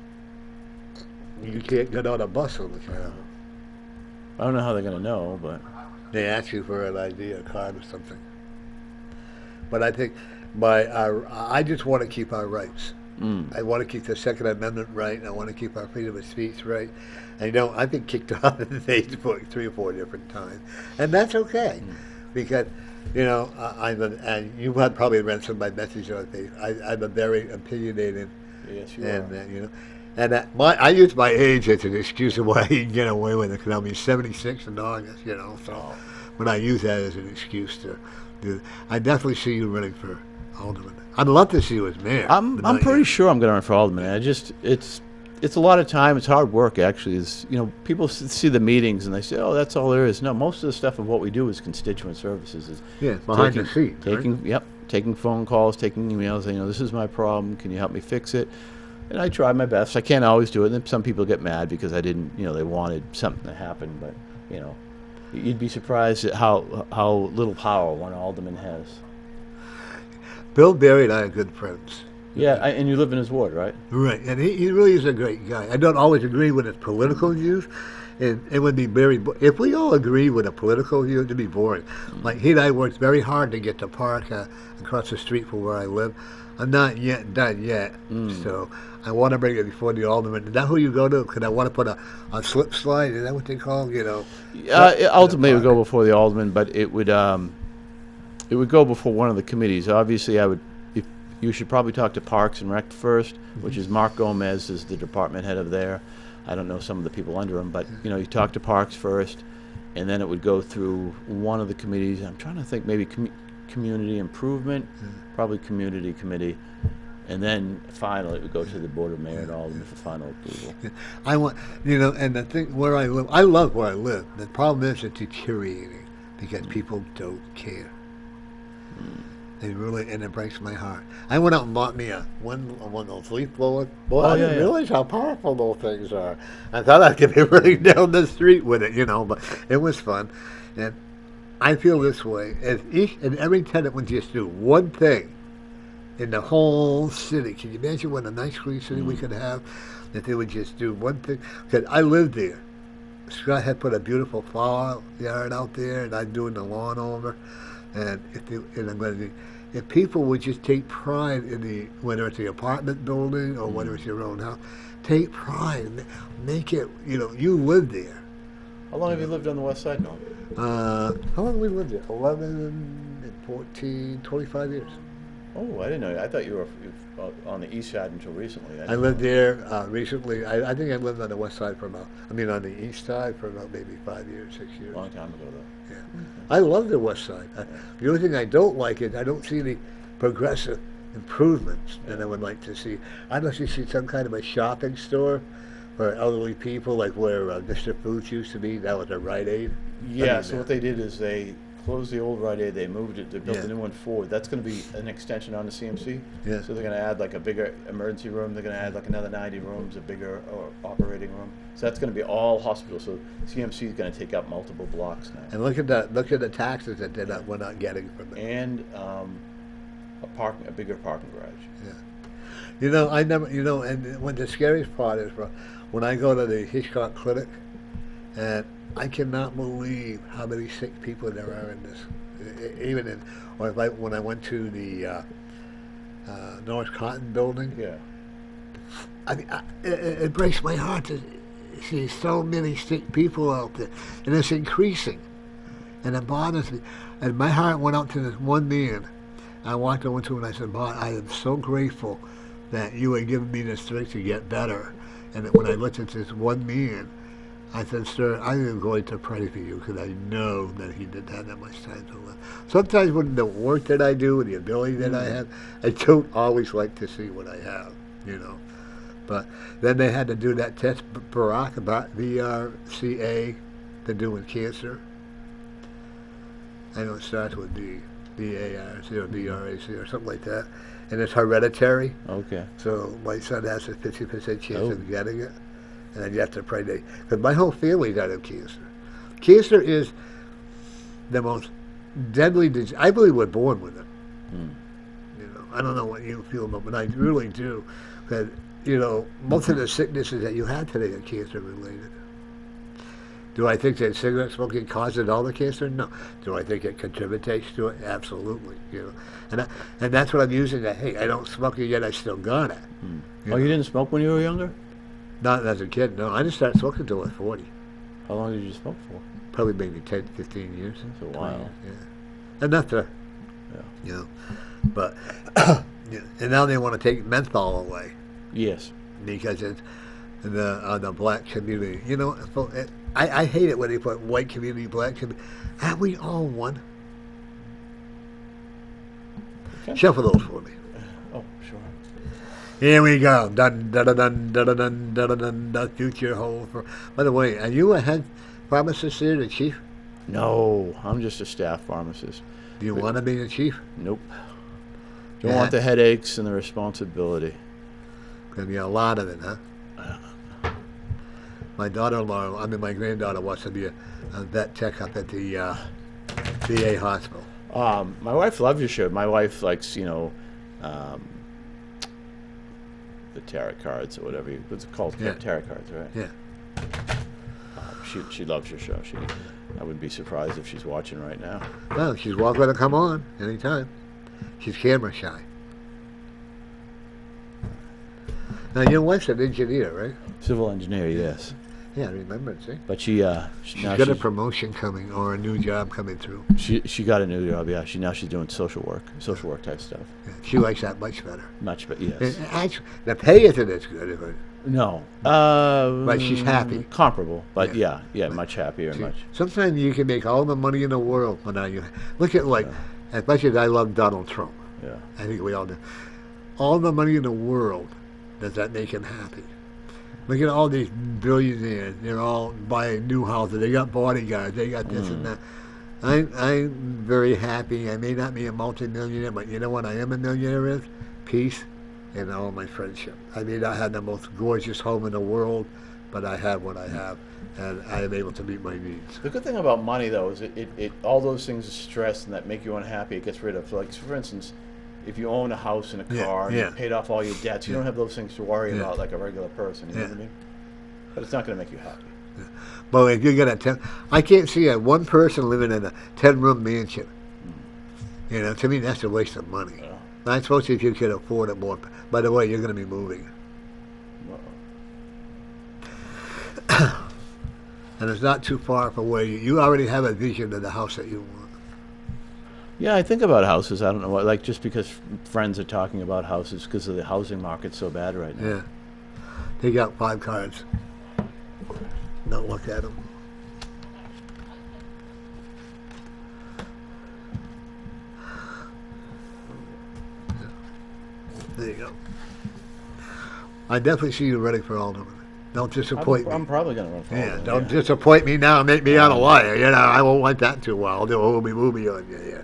You can't get on a bus unless you have them. I don't know how they're going to know, but They ask you for an ID, a card, or something. But I think I just want to keep our rights. I want to keep the Second Amendment right. I want to keep our freedom of speech right. I've been kicked off of Facebook 3 or 4 different times, and that's okay, because and you had probably read some of my messages on Facebook. I'm a very opinionated, yes, you and and I use my age as an excuse of why I can get away with it because I'll be 76 in August. So when I use that as an excuse to do, I definitely see you running for Alderman. I'd love to see you as mayor. I'm pretty sure I'm going to run for Alderman. It's a lot of time. It's hard work, actually. People see the meetings and they say, "Oh, that's all there is." No, most of the stuff of what we do is constituent services. Is behind the scenes. Taking phone calls, taking emails. This is my problem. Can you help me fix it? And I try my best. I can't always do it. And some people get mad because I didn't. They wanted something to happen, but you'd be surprised at how little power one alderman has. Bill Berry and I are good friends. Yeah, and you live in his ward, right? Right, and he really is a great guy. I don't always agree with his political views, and it would be very. If we all agree with a political view, it'd be boring. Like he and I worked very hard to get the park across the street from where I live. I'm not yet done yet, so I want to bring it before the alderman. Is that who you go to? Because I want to put a slip slide. Is that what they call them? Ultimately, it would go before the alderman, but it would go before one of the committees. Obviously, you should probably talk to Parks and Rec first, which is Mark Gomez is the department head of there. I don't know some of the people under him, but you talk to Parks first, and then it would go through one of the committees. I'm trying to think, maybe community improvement, probably community committee, and then finally it would go to the board of mayor and aldermen for final approval. I want, and the thing where I live, I love where I live. The problem is it's deteriorating because people don't care. And it breaks my heart. I went out and bought me one of those leaf blowers. Boy, Oh I yeah, didn't yeah. realize how powerful those things are. I thought I could be running down the street with it, but it was fun. And I feel this way: if each and every tenant would just do one thing in the whole city, can you imagine what a nice, clean city we could have? If they would just do one thing. Because I lived there. Scott had put a beautiful flower yard out there, and I'm doing the lawn over. And if people would just take pride in whether it's the apartment building or whether it's your own house, take pride, make it. You live there. How long have you lived on the west side now? How long have we lived there? 11, 14, 25 years. Oh, I didn't know. I thought you were on the east side until recently. I lived there recently. I think I lived on the west side on the east side for about maybe 5 years, 6 years. A long time ago, though. Yeah. I love the west side. The only thing I don't like is I don't see any progressive improvements that I would like to see. I'd like to see some kind of a shopping store for elderly people, like where Mr. Foods used to be. That was a Rite Aid. Yeah, so what they did is they closed the old Rite Aid, they moved it, they built Yeah. a new one forward. That's going to be an extension on the CMC. Yeah. So they're going to add like a bigger emergency room, they're going to add like another 90 rooms, a bigger operating room. So that's going to be all hospital. So CMC is going to take up multiple blocks now. And look at the taxes that we're not getting from it. And a bigger parking garage. Yeah. I never, and when the scariest part is, when I go to the Hitchcock Clinic, and I cannot believe how many sick people there are in this. When I went to the North Cotton building, Yeah. it breaks my heart to see so many sick people out there, and it's increasing, and it bothers me. And my heart went out to this one man. I walked over to him and I said, "Bob, I am so grateful that you had given me the strength to get better." And when I looked at this one man, I said, "Sir, I am going to pray for you because I know that he didn't have that much time to live." Sometimes with the work that I do and the ability that I have, I don't always like to see what I have, But then they had to do that test, Barack, about VRCA, to do with cancer. I know it starts with BARC or BRAC or something like that. And it's hereditary. Okay. So my son has a 50% chance Oh. of getting it. And then you have to pray because my whole family died of cancer. Cancer is the most deadly disease. I believe we're born with it. I don't know what you feel about, but I really do. That most of the sicknesses that you have today are cancer related. Do I think that cigarette smoking causes all the cancer? No. Do I think it contributes to it? Absolutely. And that's what I'm using. Hey, I don't smoke it yet. I still got it. Oh, you didn't smoke when you were younger? Not as a kid, no. I didn't start smoking until I was 40. How long did you smoke for? Probably maybe 10, 15 years. That's a while. Yeah. Enough to, Yeah. But, and now they want to take menthol away Yes. because it's the black community. I hate it when they put white community, black community. Aren't we all one? Okay. Shuffle those for me. Oh, sure. Here we go. Dun dun dun dun dun dun dun dun. The future hold for. By the way, are you a head pharmacist here, the chief? No, I'm just a staff pharmacist. Do you want to be the chief? Nope. Don't Yeah. want the headaches and the responsibility. Gonna be a lot of it, huh? My my granddaughter wants to be a vet tech up at the VA hospital. My wife loves your show. My wife likes, the tarot cards or whatever. What's it called? Yeah. Tarot cards, right? Yeah. She loves your show. I wouldn't be surprised if she's watching right now. Well, she's welcome to come on anytime. She's camera shy. Now, your wife's an engineer, right? Civil engineer, yes. Yeah, I remember it, see? But she's She's got a promotion coming or a new job coming through. she got a new job. Yeah, she's doing social work type stuff. Yeah, she likes that much better. Much, but yes. And actually, the pay isn't as good, is it? No. But she's happy. Comparable, but Yeah. yeah, much happier, See, much. sometimes you can make all the money in the world, but now you look at as much as I love Donald Trump. Yeah. I think we all do. All the money in the world, does that make him happy? Look at all these billionaires. They're all buying new houses. They got bodyguards. They got this and that. I'm very happy. I may not be a multimillionaire, but you know what I am a millionaire with? Peace and all my friendship. I may not have the most gorgeous home in the world, but I have what I have, and I am able to meet my needs. The good thing about money, though, is it all those things of stress and that make you unhappy, it gets rid of. Like, for instance, if you own a house and a Yeah, car and yeah. you paid off all your debts, you Yeah. don't have those things to worry Yeah. about like a regular person. You know Yeah. what I mean? But it's not going to make you happy. But if you get I can't see a one person living in a 10-room mansion. You know, to me that's a waste of money. Yeah. I suppose if you could afford it more. By the way, you're going to be moving, and it's not too far from where you already have a vision of the house that you want. Yeah, I think about houses. I don't know, like just because friends are talking about houses because of the housing market's so bad right now. Yeah, take out 5 cards. Don't look at them. There you go. I definitely see you running for alderman. Don't disappoint me. I'm probably going to run for Yeah, alderman, don't disappoint me now and make me out a liar. You know, I won't want that too well. They'll movie on you. Yeah.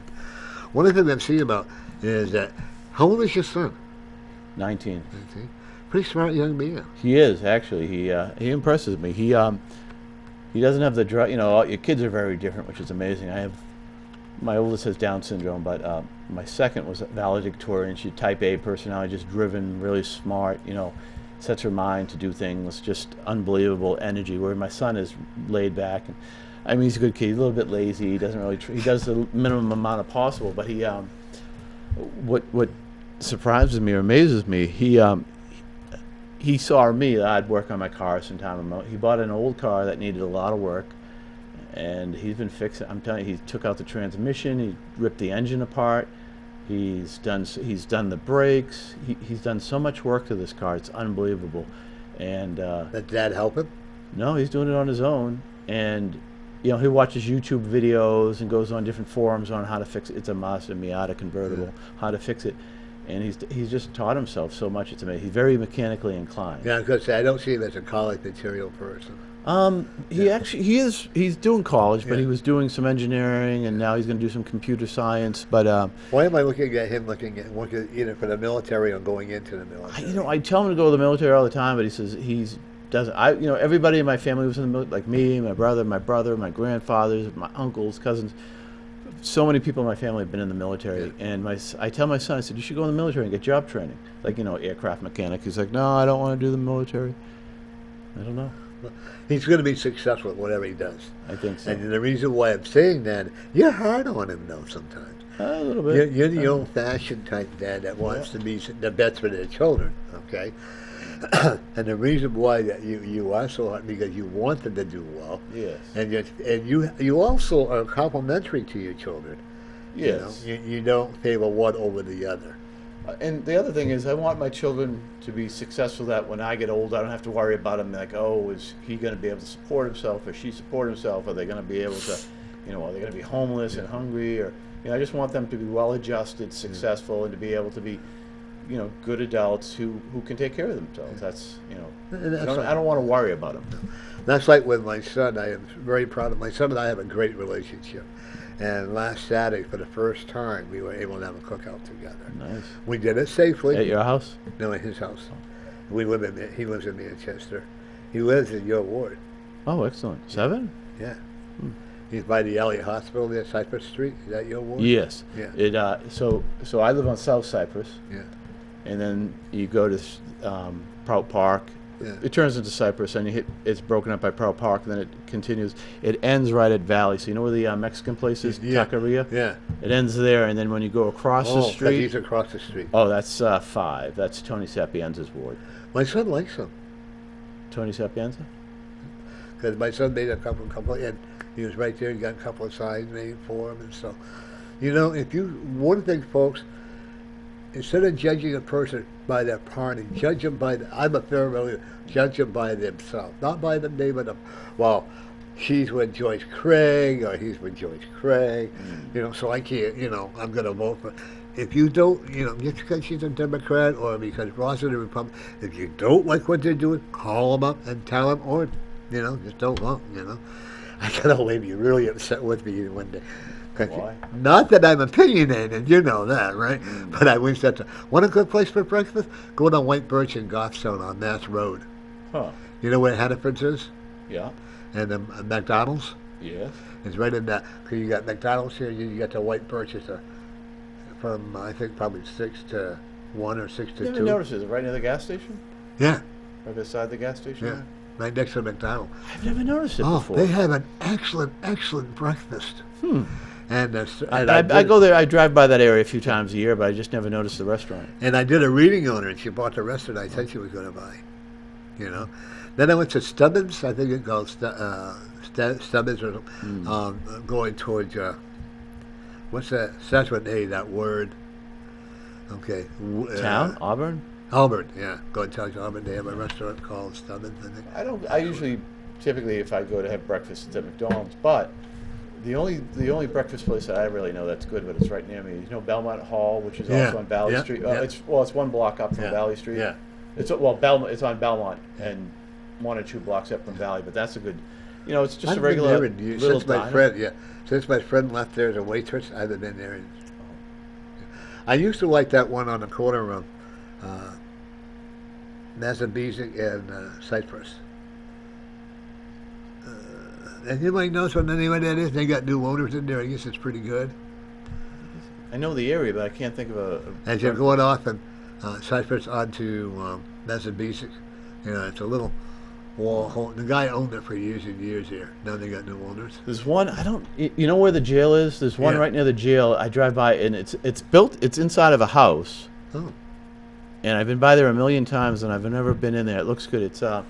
One of the things I'm seeing about is that, how old is your son? 19. 19. Pretty smart young man. He is actually. He impresses me. He doesn't have the drug. You know, all, your kids are very different, which is amazing. I have my oldest has Down syndrome, but my second was valedictorian. She's type A personality, just driven, really smart. You know, sets her mind to do things, just unbelievable energy. Where my son is laid back, and I mean he's a good kid. He's a little bit lazy. He doesn't really. He does the minimum amount of possible, but he what surprises me or amazes me, he saw me. I'd work on my car sometime. He bought an old car that needed a lot of work, and he's been fixing. I'm telling you, he took out the transmission. He ripped the engine apart. He's done the brakes. He's done so much work to this car. It's unbelievable. And Did Dad help him? no, he's doing it on his own. And you know, he watches YouTube videos and goes on different forums on how to fix it. It's a Mazda Miata convertible. How to fix it. And he's just taught himself so much. It's amazing. He's very mechanically inclined. Yeah, I was going to say, I don't see him as a college material person. He's doing college, but Yeah. he was doing some engineering, and now he's going to do some computer science. But Why am I looking at him working either for the military or going into the military? I tell him to go to the military all the time, but he says he's doesn't. Everybody in my family was in the military, like me, my brother, my grandfathers, my uncles, cousins. So many people in my family have been in the military, and I tell my son, I said, you should go in the military and get job training, like aircraft mechanic. He's like, no, I don't want to do the military. I don't know. He's going to be successful at whatever he does. I think so. And the reason why I'm saying that, you're hard on him though sometimes. A little bit. You're the old-fashioned type dad that wants to be the best for their children, okay? And the reason why that you are so hard because you want them to do well. Yes. And you also are complimentary to your children. Yes. You don't favor one over the other. And the other thing is, I want my children to be successful. That when I get old, I don't have to worry about them. Like, oh, is he going to be able to support himself? Or she support himself? Are they going to be able to, are they going to be homeless and hungry? Or, I just want them to be well-adjusted, successful, and to be able to be, good adults who can take care of themselves. That's, I don't want to worry about them. That's like with my son. I am very proud of my son, and I have a great relationship. And last Saturday, for the first time, we were able to have a cookout together. Nice. We did it safely. At your house? No, at his house. He lives in Manchester. He lives in your ward. Oh, excellent. 7? Yeah. He's by the Elliott Hospital there, Cypress Street. Is that your ward? Yes. Yeah. So I live on South Cypress, Yeah. and then you go to Prout Park. Yeah. It turns into Cypress, and it's broken up by Prout Park, and then it continues. It ends right at Valley. So you know where the Mexican place is, Yeah. Taqueria? Yeah. It ends there, and then when you go across the 'cause street, he's across the street. oh, that's 5. That's Tony Sapienza's ward. My son likes him. Tony Sapienza? Because my son made a couple, and he was right there. He got a couple of signs made for him, and so, one thing, folks, instead of judging a person by their party, judge them by. I'm a fair believer. Judge them by themselves, not by the name of them. Well, she's with Joyce Craig, or he's with Joyce Craig. So I can't. I'm going to vote for. If you don't, just because she's a Democrat or because Ross is a Republican, if you don't like what they're doing, call them up and tell them, or just don't vote. I got a lady really upset with me one day. 'Cause Why? not that I'm opinionated, you know that, right? But I wish that's want a good place for breakfast? Go to White Birch and Goffstone on Mass Road. Huh. You know where Hannaford's is? Yeah. And the McDonald's? Yes. It's right in that. Cause you got McDonald's here, you got the White Birch. It's from, I think, probably 6 to 1 or 6 to Never 2. noticed it. Is it right near the gas station? Yeah, Right beside the gas station? yeah. Right next to McDonald's. I've never noticed it Oh, before. they have an excellent, excellent breakfast. And, I go there. I drive by that area a few times a year, but I just never noticed the restaurant. And I did a reading on her, and she bought the restaurant I said she was going to buy. You know. Then I went to Stubbins. I think it goes Stubbins, or going towards what's that? Starts with A. That word. Okay. Town? Auburn? Auburn. Yeah. Going towards Auburn. They have a restaurant called Stubbins. I think. I don't. I usually, typically, if I go to have breakfast, it's at McDonald's. But the only breakfast place that I really know that's good, but it's right near me. You know Belmont Hall, which is Yeah, also on Valley yeah, Street. yeah. It's one block up from Yeah, Valley Street. yeah. It's It's on Belmont and 1 or 2 blocks up from Valley. But that's a good. It's just I've a been regular there in years. little Since my diner. friend, since my friend left there as a waitress, I haven't been there. I used to like that one on the corner of Mazabesic and Cypress. Anybody knows what anybody that is? They got new owners in there. I guess it's pretty good. I know the area, but I can't think of a As you're going off and Cypress onto Mazabesic, it's a little wall. The guy owned it for years and years here. Now they got new owners. There's one. I don't. You know where the jail is? There's one Yeah. right near the jail. I drive by, and it's built. It's inside of a house, Oh, and I've been by there a million times, and I've never been in there. It looks good. It's so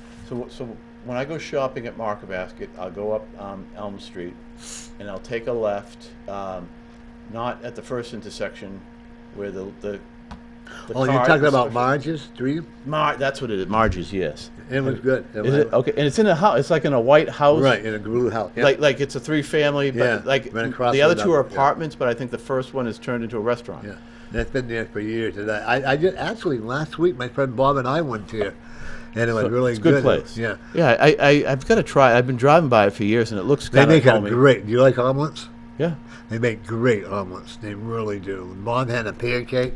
when I go shopping at Market Basket, I'll go up Elm Street, and I'll take a left, not at the first intersection, where the oh, car- you're talking the about social- Marge's Dream? That's what it is. Marge's, yes. It was good. Is it okay? And it's in a house. It's like in a white house. Right, in a glue house. Yeah. Like it's a 3-family, but Yeah, like right across the other from 2 are that, yeah. apartments, but I think the first one is turned into a restaurant. Yeah, that's been there for years. And I just actually last week my friend Bob and I went there, and it was So really it's a good place. Yeah, Yeah, I've got to try. I've been driving by it for years, and it looks they kind of make a homey. great. Do you like omelets? Yeah. They make great omelets. They really do. Bob had a pancake.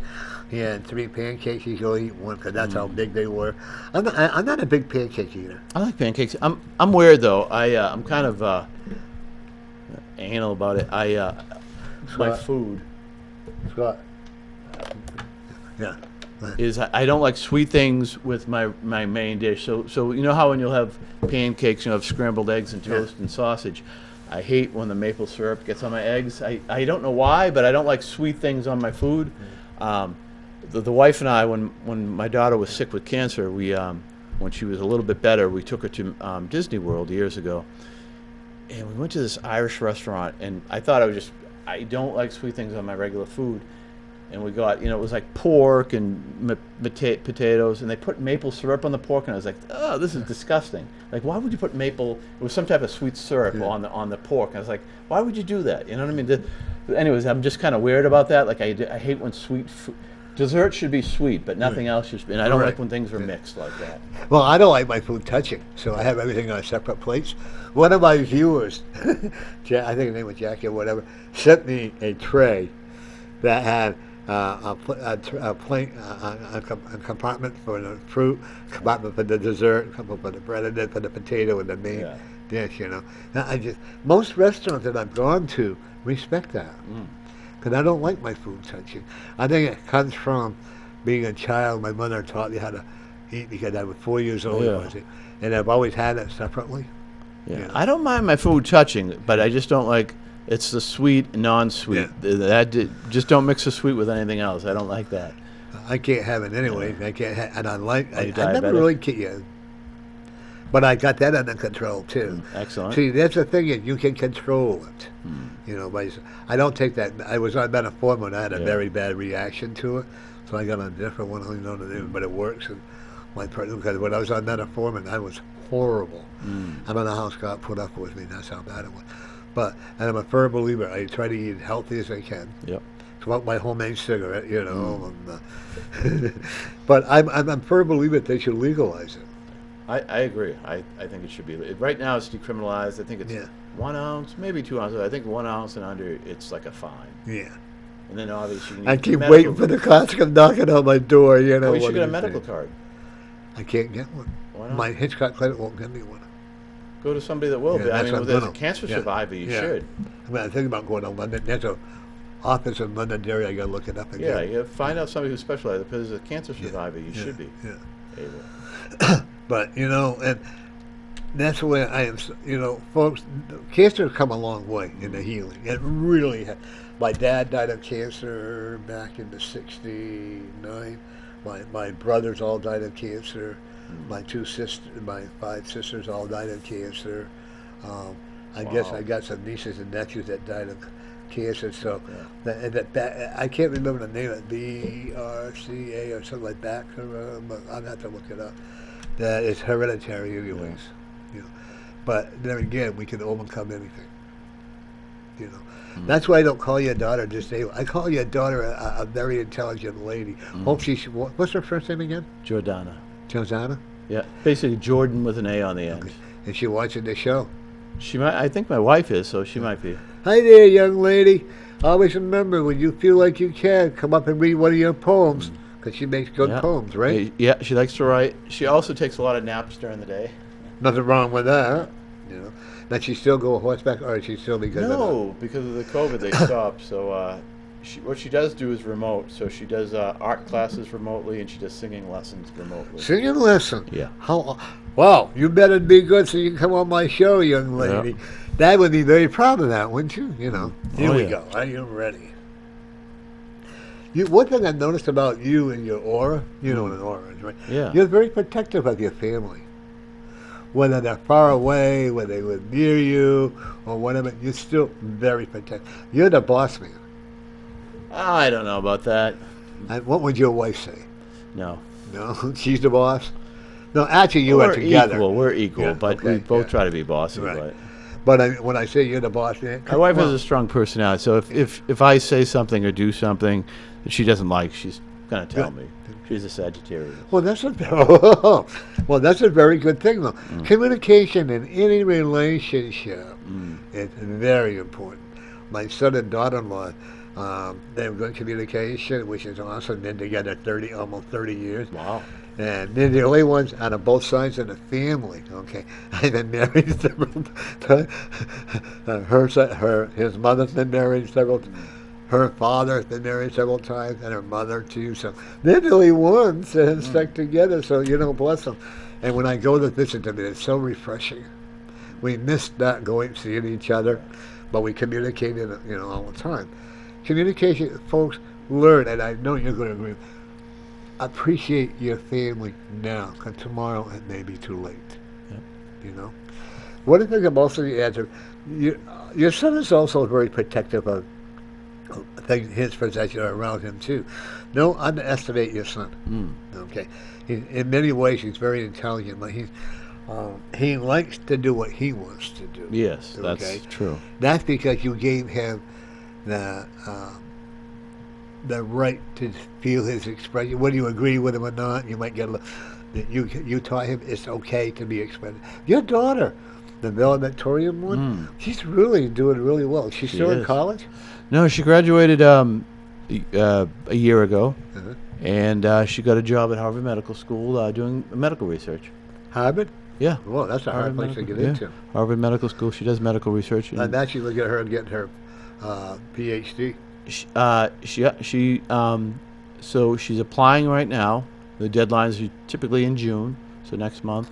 He had 3 pancakes. He's gonna eat one because that's how big they were. I'm not a big pancake eater. I like pancakes. I'm weird though. I'm kind of anal about it. My Scott. food Scott. Yeah. is I don't like sweet things with my main dish. So you know how when you'll have pancakes, you have scrambled eggs and toast and sausage. I hate when the maple syrup gets on my eggs. I don't know why, but I don't like sweet things on my food. The wife and I, when my daughter was sick with cancer, when she was a little bit better, we took her to Disney World years ago, and we went to this Irish restaurant, and I thought I don't like sweet things on my regular food, and we got, it was like pork and potatoes, and they put maple syrup on the pork, and I was like, oh, this is disgusting. Like, why would you put maple? It was some type of sweet syrup on the pork. And I was like, why would you do that? You know what I mean? Anyways, I'm just kind of weird about that. Like, I hate when dessert should be sweet, but nothing else should be. And I don't Right. like when things are mixed like that. Well, I don't like my food touching, so I have everything on separate plates. One of my viewers, I think her name was Jackie or whatever, sent me a tray that had a plate, a compartment for the fruit, a compartment for the dessert, a compartment for the bread, and then for the potato and the main dish. Now, most restaurants that I've gone to respect that. Because I don't like my food touching. I think it comes from being a child. My mother taught me how to eat because I was 4 years old, and I've always had it separately. Yeah. I don't mind my food touching, but I just don't like it's the sweet, non-sweet. Just don't mix the sweet with anything else. I don't like that. I can't have it anyway. I can't, and I you never diabetic? really can. But I got that under control too. Excellent. See, that's the thing is you can control it. I don't take that. I was on metformin. I had a very bad reaction to it, so I got on a different one. I don't know what to do, but it works. And because when I was on metformin, I was horrible. I don't know how Scott put up with me. That's how bad it was. But and I'm a firm believer. I try to eat healthy as I can. Yep. Smoke my homemade cigarette, And, but I'm a firm believer that they should legalize it. I agree. I think it should be. Right now it's decriminalized. I think it's Yeah. 1 ounce, maybe 2 ounces. I think 1 ounce and under, it's like a fine. Yeah. And then obviously you I need keep medical. waiting for the cops to come knocking on my door. You know Well, you what should get a it medical is. card. I can't get one. Why not? My Hitchcock clinic won't give me one. Go to somebody that will. Yeah, Be. I that's what mean, I'm as a gonna. cancer Yeah. survivor, you Yeah. should. I mean, I think about going to London. There's a office in Londonderry. I gotta look it up Yeah, again. you find out somebody who specializes because as a cancer Yeah. survivor, you Yeah. should be Yeah. able. But you know, and that's where I am. You know, folks, cancer has come a long way in the healing. It really has. My dad died of cancer back in the '69. My brothers all died of cancer. My 5 sisters all died of cancer. Um, I guess Wow. I got some nieces and nephews that died of cancer. So Yeah. I can't remember the name of it, BRCA or something like that. But I'll have to look it up. That is hereditary, anyways. You know, but then again, we can overcome anything. You know, that's why I don't call you a daughter disabled. I call you a daughter, a very intelligent lady. Hope what's her first name again? Jordana. Josiana. Yeah, basically Jordan with an A on the end. Okay. Is she watching the show? She might. I think my wife is, so she might be. Hi there, young lady. Always remember, when you feel like you can, come up and read one of your poems, because she makes good Yeah. poems, right? Yeah, she likes to write. She also takes a lot of naps during the day. Nothing wrong with that. You know. Does she still go horseback, or is she still because of No, because of the COVID, they stopped. So what she does do is remote. So she does art classes remotely, and she does singing lessons remotely. singing lesson? Yeah. How? Wow, you better be good so you can come on my show, young lady. Yeah. Dad would be very proud of that, wouldn't you? You know. Here Oh, we yeah. go. Are you ready? One thing I've noticed about you and your aura, you know what an aura is, right? Yeah. You're very protective of your family. Whether they're far away, whether they live near you, or whatever, you're still very protective. You're the boss man. I don't know about that. And what would your wife say? No. No, she's the boss. No, actually, you are together. Equal. We're equal, Yeah, but okay, we both yeah. try to be bossy. Right. But When I say you're the boss man, my wife has a strong personality, so if I say something or do something that she doesn't like, she's gonna tell me. She's a Sagittarius. well, that's a very good thing, though. Communication in any relationship is very important. My son and daughter-in-law, they have good communication, which is awesome. Been together almost 30 years. Wow. And they're the only ones out of both sides of the family. Okay, I've been married several times. His mother's been married several times. Her father has been married several times, and her mother too. So they're the only ones that have stuck together. So bless them. And when I go to visit them, it's so refreshing. We miss not going seeing each other, but we communicate all the time. Communication, folks, learn, and I know you're going to agree. Appreciate your family now, because tomorrow it may be too late. Yep. You know. One thing I'm also going to add to, your son is also very protective of his possession around him too. Don't underestimate your son. Okay. In many ways, he's very intelligent, but he likes to do what he wants to do. Yes, that's true. That's because you gave him the right to feel his expression. Whether you agree with him or not, you might get you taught him it's okay to be expressive. Your daughter, the valedictorian one, she's really doing really well. She's still in college? No, she graduated a year ago, Uh-huh. and she got a job at Harvard Medical School doing medical research. Harvard? Yeah. Well, that's a hard place to get into. Harvard Medical School. She does medical research. I'm actually looking at her getting her PhD. So she's applying right now. The deadline is typically in June, so next month.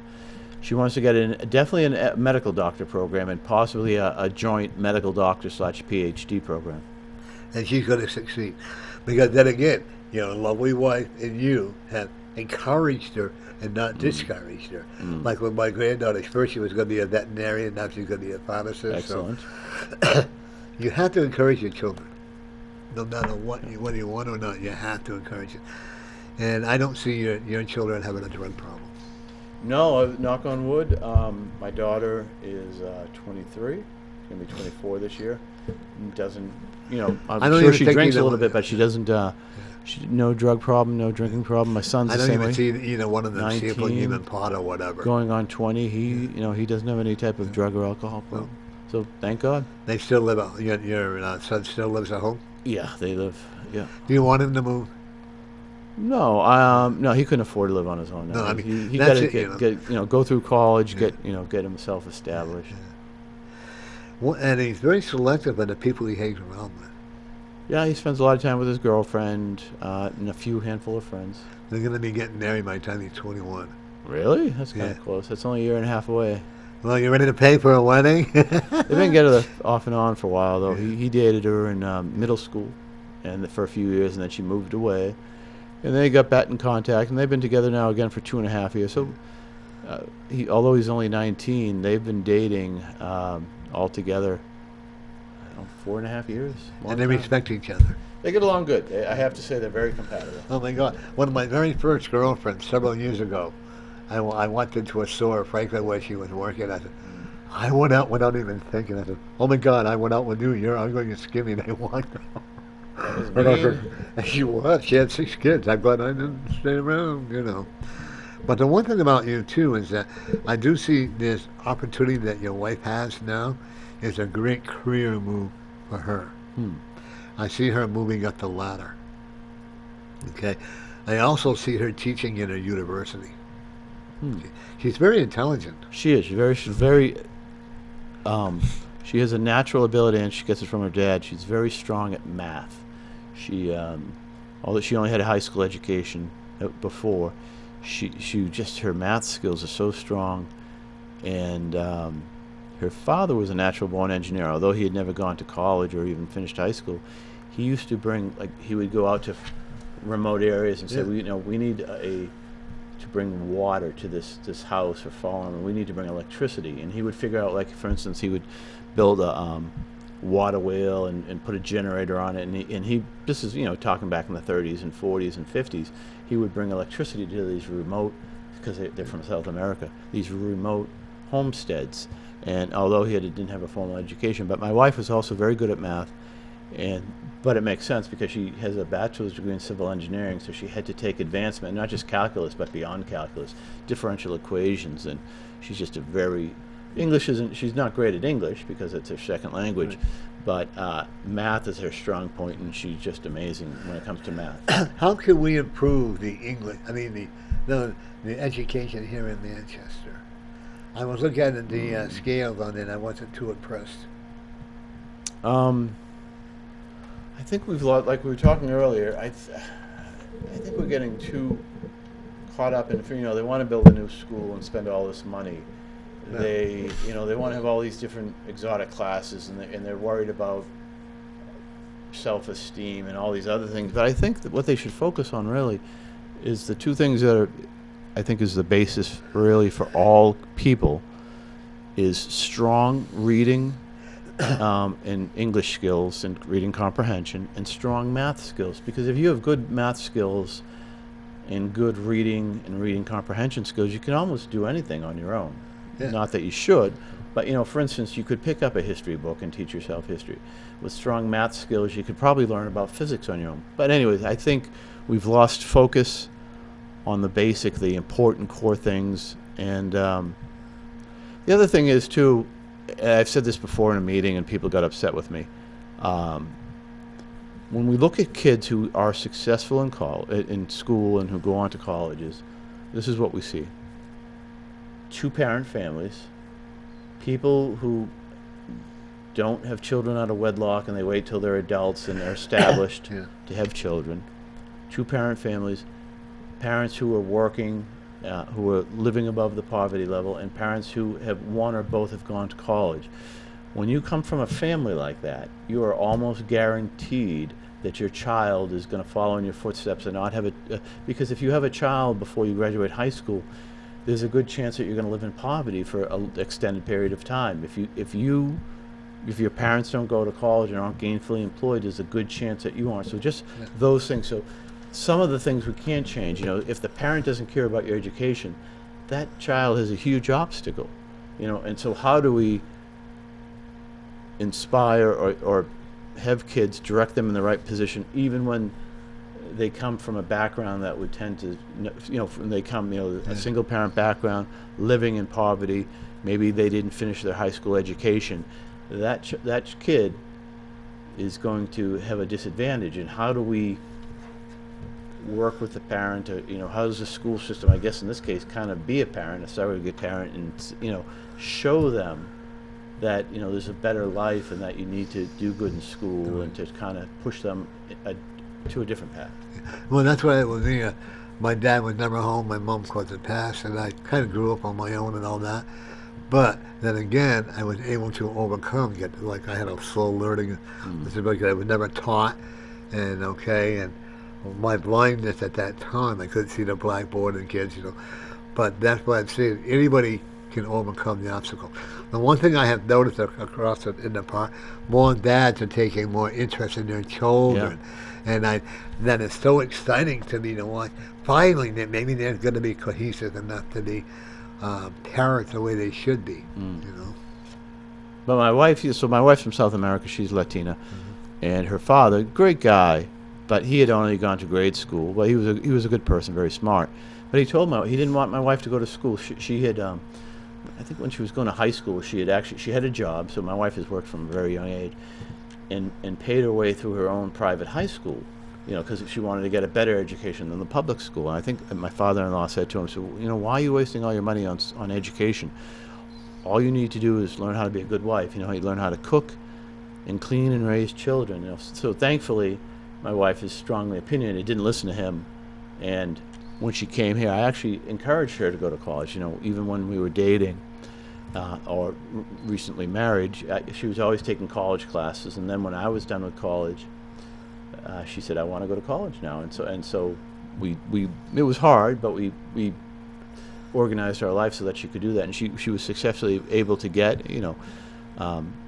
She wants to get definitely a medical doctor program and possibly a joint medical doctor / PhD program. And she's going to succeed. Because then again, your lovely wife and you have encouraged her and not discouraged her. Like with my granddaughter, first she was going to be a veterinarian, now she's going to be a pharmacist. Excellent. So you have to encourage your children. No matter whether you want or not, you have to encourage it. And I don't see your children having a drug problem. No, knock on wood. My daughter is 23. gonna be 24 this year. And doesn't, I'm I don't sure even she think drinks a either little one- bit, but she doesn't. No drug problem, no drinking problem. My son's I the don't same even way. see either one of them sampling 19, even pot or whatever. going on 20. He doesn't have any type of drug or alcohol No. problem. So thank God. They still live at, your son still lives at home? Yeah, they live. Yeah. Do you want him to move? No, no, he couldn't afford to live on his own. No, Now. I mean, He got that's to it, you know. get go through college, get himself established. Well, and he's very selective in the people he hangs around with. Yeah, he spends a lot of time with his girlfriend and a few handful of friends. They're going to be getting married by the time he's 21. Really? That's kind Yeah. of close. That's only a year and a half away. Well, you ready to pay for a wedding? They've been together off and on for a while, though. He dated her in middle school, and for a few years, and then she moved away, and they got back in contact, and they've been together now again for 2.5 years. So, although he's only 19, they've been dating altogether, I don't know, 4.5 years. Long And they time. respect each other. They get along good. I have to say they're very compatible. Oh my God! One of my very first girlfriends, several years ago, I went into a store, frankly, where she was working. I said, I went out without even thinking. I said, oh my God, I went out with you. I'm going to skinny. And I walked out. That was And I mean. said, and she was. She had 6 kids. I'm glad I didn't stay around. But the one thing about you too is that I do see this opportunity that your wife has now is a great career move for her. I see her moving up the ladder. Okay. I also see her teaching in a university. She's very intelligent. She is. She's very. She has a natural ability, and she gets it from her dad. She's very strong at math. Although she only had a high school education before, her math skills are so strong, and her father was a natural-born engineer. Although he had never gone to college or even finished high school, he used to bring he would go out to remote areas and say, we need to bring water to this house or farm, and we need to bring electricity. And he would figure out, for instance, he would build a water wheel and put a generator on it. And he this is talking back in the 30s and 40s and 50s. He would bring electricity to these remote, because they're from South America, these remote homesteads. And although he didn't have a formal education, but my wife was also very good at math, but it makes sense because she has a bachelor's degree in civil engineering, so she had to take advancement, not just calculus, but beyond calculus, differential equations, and she's just she's not great at English because it's her second language, but math is her strong point, and she's just amazing when it comes to math. How can we improve the English? I mean, the education here in Manchester. I was looking at the scales on it. I wasn't too impressed. I think we've lost, like we were talking earlier. I think we're getting too caught up in. They want to build a new school and spend all this money. No. They want to have all these different exotic classes, and they're worried about self-esteem and all these other things. But I think that what they should focus on really is the two things that I think is the basis really for all people is strong reading and English skills and reading comprehension, and strong math skills. Because if you have good math skills and good reading and reading comprehension skills, you can almost do anything on your own. Yeah. Not that you should, but for instance, you could pick up a history book and teach yourself history. With strong math skills, you could probably learn about physics on your own. But anyways, I think we've lost focus on the important core things. And the other thing is too, I've said this before in a meeting and people got upset with me. When we look at kids who are successful in school and who go on to colleges, this is what we see. 2-parent families, people who don't have children out of wedlock and they wait till they're adults and they're established to have children. 2-parent families, parents who are working, who are living above the poverty level, and parents who have one or both have gone to college. When you come from a family like that, you are almost guaranteed that your child is going to follow in your footsteps and not have because if you have a child before you graduate high school, there's a good chance that you're going to live in poverty for an extended period of time. If your parents don't go to college and aren't gainfully employed, there's a good chance that you aren't. So just those things. So some of the things we can't change. If the parent doesn't care about your education, that child has a huge obstacle. And so how do we inspire or have kids, direct them in the right position, even when they come from a background that would tend to, when they come, a single parent background, living in poverty, maybe they didn't finish their high school education. That kid is going to have a disadvantage. And how do we work with the parent? How does the school system, I guess in this case, kind of be a parent, a surrogate parent, and show them that there's a better life and that you need to do good in school, and to kind of push them to a different path. Well, that's why with me, my dad was never home. My mom couldn't pass, and I kind of grew up on my own and all that. But then again, I was able to overcome. I had a slow learning disability. I was never taught, and my blindness at that time, I couldn't see the blackboard and kids, But that's what I'm saying. Anybody can overcome the obstacle. The one thing I have noticed across in the park, more dads are taking more interest in their children. Yeah. And that is so exciting to me to watch. Finally, that maybe they're going to be cohesive enough to be parents the way they should be. But my wife's from South America. She's Latina, and her father, great guy, but he had only gone to grade school. Well, he was a good person, very smart. But he told me he didn't want my wife to go to school. She had, I think when she was going to high school, she had a job. So my wife has worked from a very young age, and paid her way through her own private high school, because she wanted to get a better education than the public school. And I think my father-in-law said to him, "So, why are you wasting all your money on education? All you need to do is learn how to be a good wife. You learn how to cook and clean and raise children." So thankfully, my wife is strongly opinionated, didn't listen to him. And when she came here, I actually encouraged her to go to college. Even when we were dating or recently married, she was always taking college classes. And then when I was done with college, she said, "I want to go to college now." And so we it was hard, but we organized our life so that she could do that. And she was successfully able to get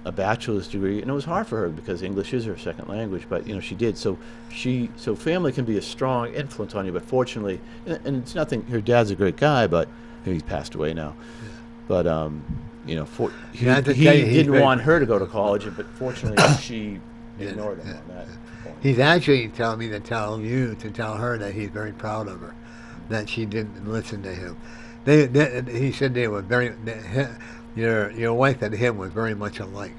a bachelor's degree, and it was hard for her because English is her second language, but she did. So family can be a strong influence on you, but fortunately, and it's nothing. Her dad's a great guy, but he's passed away now. Yeah. But he didn't want her to go to college, but fortunately she ignored him on that point. He's actually telling me to tell her that he's very proud of her, that she didn't listen to him. He said they were very. Your wife and him was very much alike,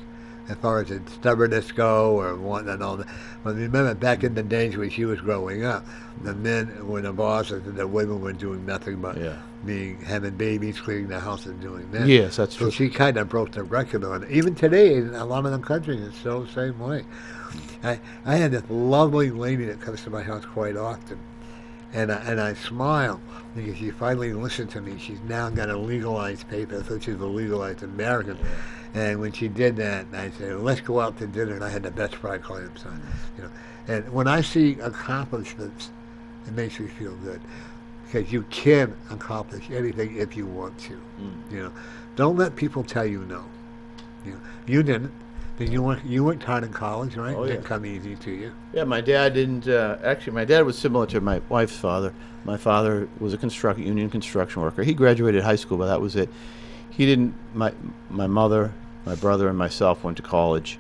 as far as its stubbornness go or what and all that. But remember, back in the days when she was growing up, the men were the bosses and the women were doing nothing but having babies, cleaning the house, and doing that. Yes, that's true. So she kind of broke the record on it. Even today, in a lot of the countries, it's still the same way. I had this lovely lady that comes to my house quite often. And I smile because she finally listened to me. She's now got a legalized paper, so she's a legalized American. Yeah. And when she did that, I said, "Let's go out to dinner." And I had the best fried clams. And when I see accomplishments, it makes me feel good because you can accomplish anything if you want to. Don't let people tell you no. You didn't. You worked hard in college, right? Oh, it didn't come easy to you. Yeah, my dad didn't. Actually, my dad was similar to my wife's father. My father was a union construction worker. He graduated high school, but that was it. He didn't. My mother, my brother, and myself went to college,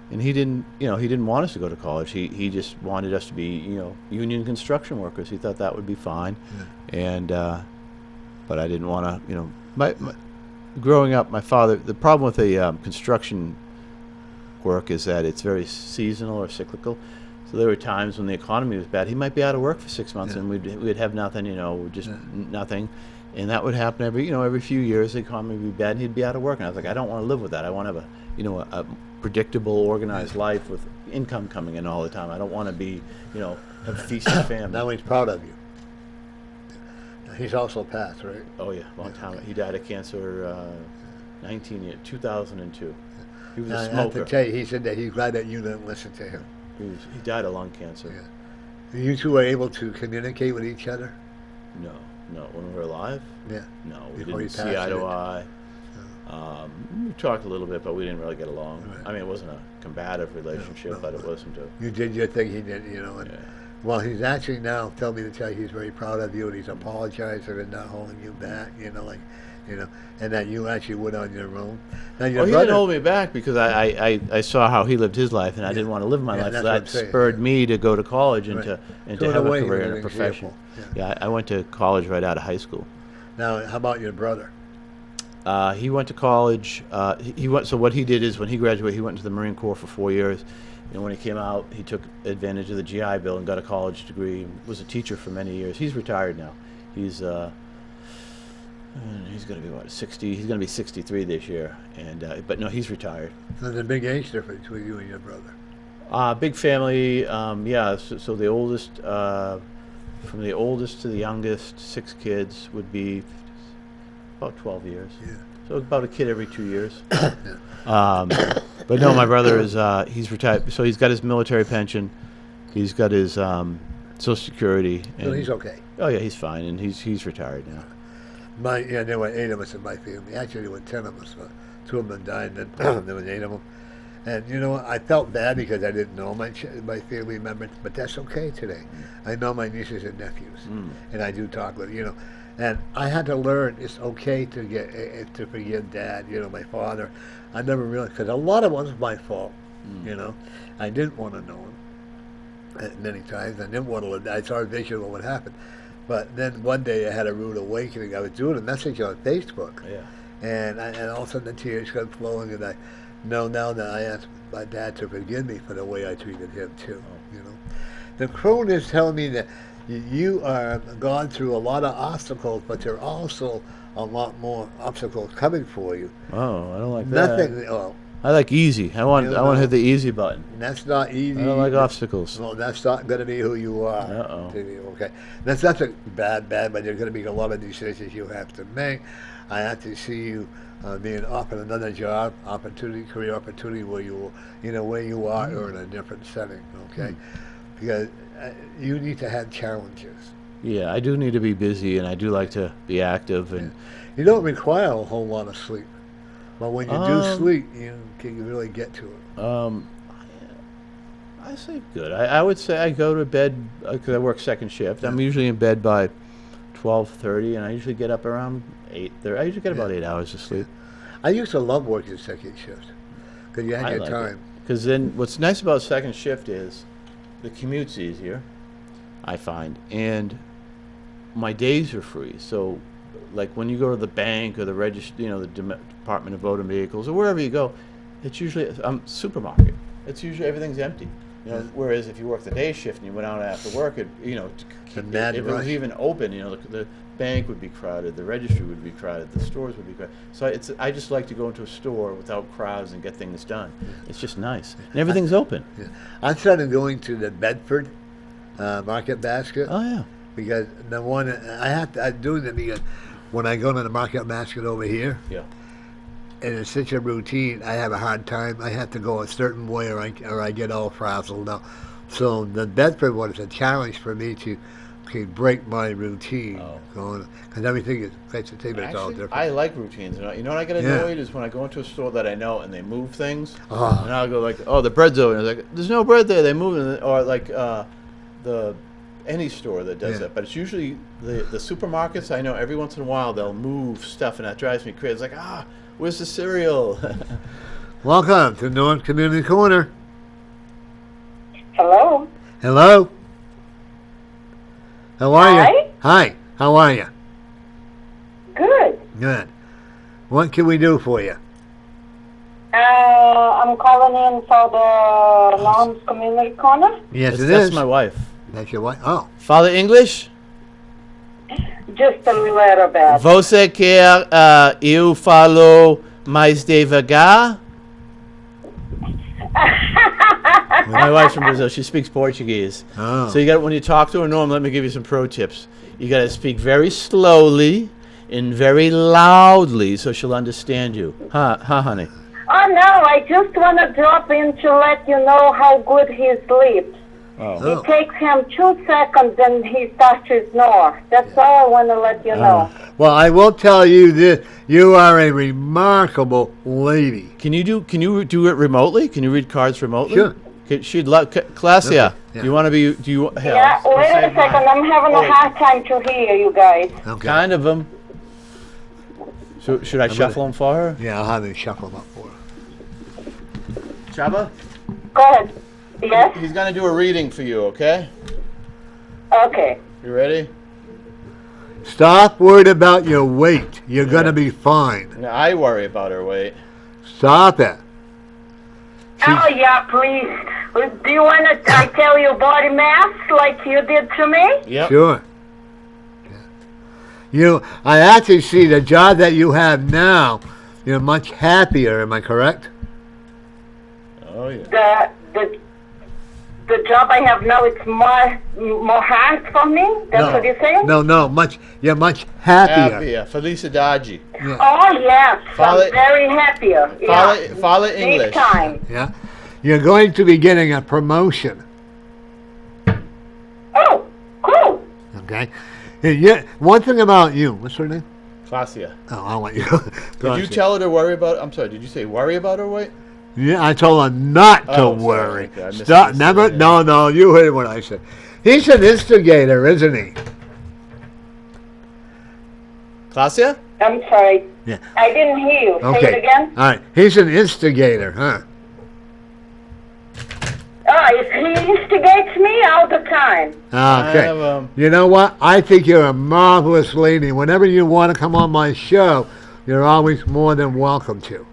and he didn't. He didn't want us to go to college. He just wanted us to be, union construction workers. He thought that would be fine, and but I didn't want to. My growing up, my father. The problem with a construction work is that it's very seasonal or cyclical. So there were times when the economy was bad. He might be out of work for 6 months, and we'd have nothing, just nothing, and that would happen every few years. The economy would be bad, and he'd be out of work. And I was like, I don't want to live with that. I want to have a predictable, organized life with income coming in all the time. I don't want to be, have a feasting family. Now he's proud of you. He's also passed, right? Oh yeah, long time. He died of cancer, 2002. He was a smoker. I have to tell you, he said that he's glad that you didn't listen to him. He died of lung cancer. Yeah. You two were able to communicate with each other? No. When we were alive? Yeah. No, we didn't see eye to eye. We talked a little bit, but we didn't really get along. Right. I mean, it wasn't a combative relationship, but it wasn't a... You did your thing, he did, and well, he's actually now telling me to tell you he's very proud of you, and he's apologizing and not holding you back, you know, and that you actually went on your own. Now your Well, he brother, didn't hold me back because I saw how he lived his life, and I didn't want to live my Yeah, life. that's So what I'm that saying, spurred yeah. me to go to college and Right. to So in have a a way, he was career and an a profession. example, yeah. Yeah, I went to college right out of high school. Now, how about your brother? He went to college. He went. So what he did is when he graduated, he went into the Marine Corps for 4 years. And when he came out, he took advantage of the GI Bill and got a college degree. And was a teacher for many years. He's retired now. He's going to be what 60. He's going to be 63 this year. And but no, he's retired. There's a big age difference between you and your brother. Big family. Yeah. So the oldest, from the oldest to the youngest, 6 kids would be about 12 years. Yeah. So about a kid every 2 years. Yeah. But no, my brother is he's retired. So he's got his military pension. He's got his Social Security. So he's okay. Oh yeah, he's fine, and he's retired now. There were 8 of us in my family. Actually, there were 10 of us. 2 of them died, and then there was 8 of them. And you know, I felt bad because I didn't know my family members, but that's okay today. I know my nieces and nephews, and I do talk with And I had to learn it's okay to to forgive Dad. My father. I never realized because a lot of it was my fault. I didn't want to know him many times. I didn't want to live. I saw a vision of what would happen. But then one day I had a rude awakening. I was doing a message on Facebook, and all of a sudden the tears come flowing, and I know now that I asked my dad to forgive me for the way I treated him too. The crone is telling me that you are gone through a lot of obstacles, but there are also a lot more obstacles coming for you. Oh, I don't like Nothing. that. Oh, I like easy. I want to hit the easy button. that's not easy. I don't like obstacles. No, that's not going to be who you are. Uh-oh. Okay. That's not a bad, but there's going to be a lot of decisions you have to make. I have to see you being offered another job, career opportunity where where you are or in a different setting, okay? Because you need to have challenges. Yeah, I do need to be busy, and I do like to be active. And You don't require a whole lot of sleep. But when you do sleep, you can really get to it. I sleep good. I would say I go to bed because I work second shift. I'm usually in bed by 12:30, and I usually get up around 8:30. I usually get about 8 hours of sleep. I used to love working second shift because you had your time. Because then what's nice about second shift is the commute's easier, I find, and my days are free. So, like when you go to the bank or the the Department of Motor Vehicles or wherever you go, it's usually supermarket. It's usually everything's empty. Whereas if you work the day shift and you went out after work, if it was even open, the bank would be crowded, the registry would be crowded, the stores would be crowded. So I just like to go into a store without crowds and get things done. It's just nice, and everything's open. Yeah. I started going to the Bedford Market Basket. Oh yeah. Because the one I'm doing it because when I go to the Market Basket over here, and it's such a routine, I have a hard time. I have to go a certain way, or I get all frazzled out. So the Bedford one is a challenge for me to break my routine. Because everything is it's all different. I like routines. You know what I get annoyed is when I go into a store that I know and they move things, and I'll go like, oh, the bread's over. And it's like, there's no bread there. They move it, or like any store that does that. But it's usually the supermarkets. I know every once in a while they'll move stuff, and that drives me crazy. It's like, where's the cereal? Welcome to North Community Corner. Hello. Hello. How are Hi. you? Hi. How are you? Good. Good. What can we do for you? I'm calling in for the North Community Corner. Yes, That's my wife. That's your wife? Oh. Father English? Just a little bit. Você quer eu falo mais devagar? My wife's from Brazil. She speaks Portuguese. Oh. So when you talk to her, Norm, let me give you some pro tips. You got to speak very slowly and very loudly so she'll understand you. Huh, honey? Oh, no, I just want to drop in to let you know how good he sleeps. Oh. It takes him 2 seconds and he starts to snore. That's all I want to let you know. Well, I will tell you this. You are a remarkable lady. Can you do it remotely? Can you read cards remotely? Sure. She'd love Claudia. Yeah. You want to be? Do you? Yeah, wait a second. I'm having a hard time to hear you guys. Okay. Kind of them. So should I shuffle them for her? Yeah, I'll have him shuffle them up for her. Chaba? Go ahead. Yes? He's gonna do a reading for you, okay? Okay. You ready? Stop worried about your weight. You're gonna be fine. Now, I worry about her weight. Stop it. Oh, yeah, please. Do you want to I tell you body mass like you did to me? Yep. Sure. I actually see the job that you have now. You're much happier. Am I correct? Oh yeah. The job I have now, it's more hard for me? That's what you're saying? No, you're much happier. Happier. Felicidade. Yeah. Oh, yes. Follow- I'm very happier. Yeah. Follow English. Big time. Yeah. You're going to be getting a promotion. Oh, cool. Okay. Yeah. One thing about you. What's her name? Claudia. Oh, I want you. Did you tell her to worry about? I'm sorry. Did you say worry about her weight? Yeah, I told her not to Oh, sorry, worry. okay, I Stop. misunderstood, Never. yeah. No. You heard what I said. He's an instigator, isn't he? Claudia? I'm sorry. Yeah. I didn't hear you. Say Okay. it again. All right. He's an instigator, huh? Oh, he instigates me all the time. Okay. I have, You know what? I think you're a marvelous lady. Whenever you want to come on my show, you're always more than welcome to.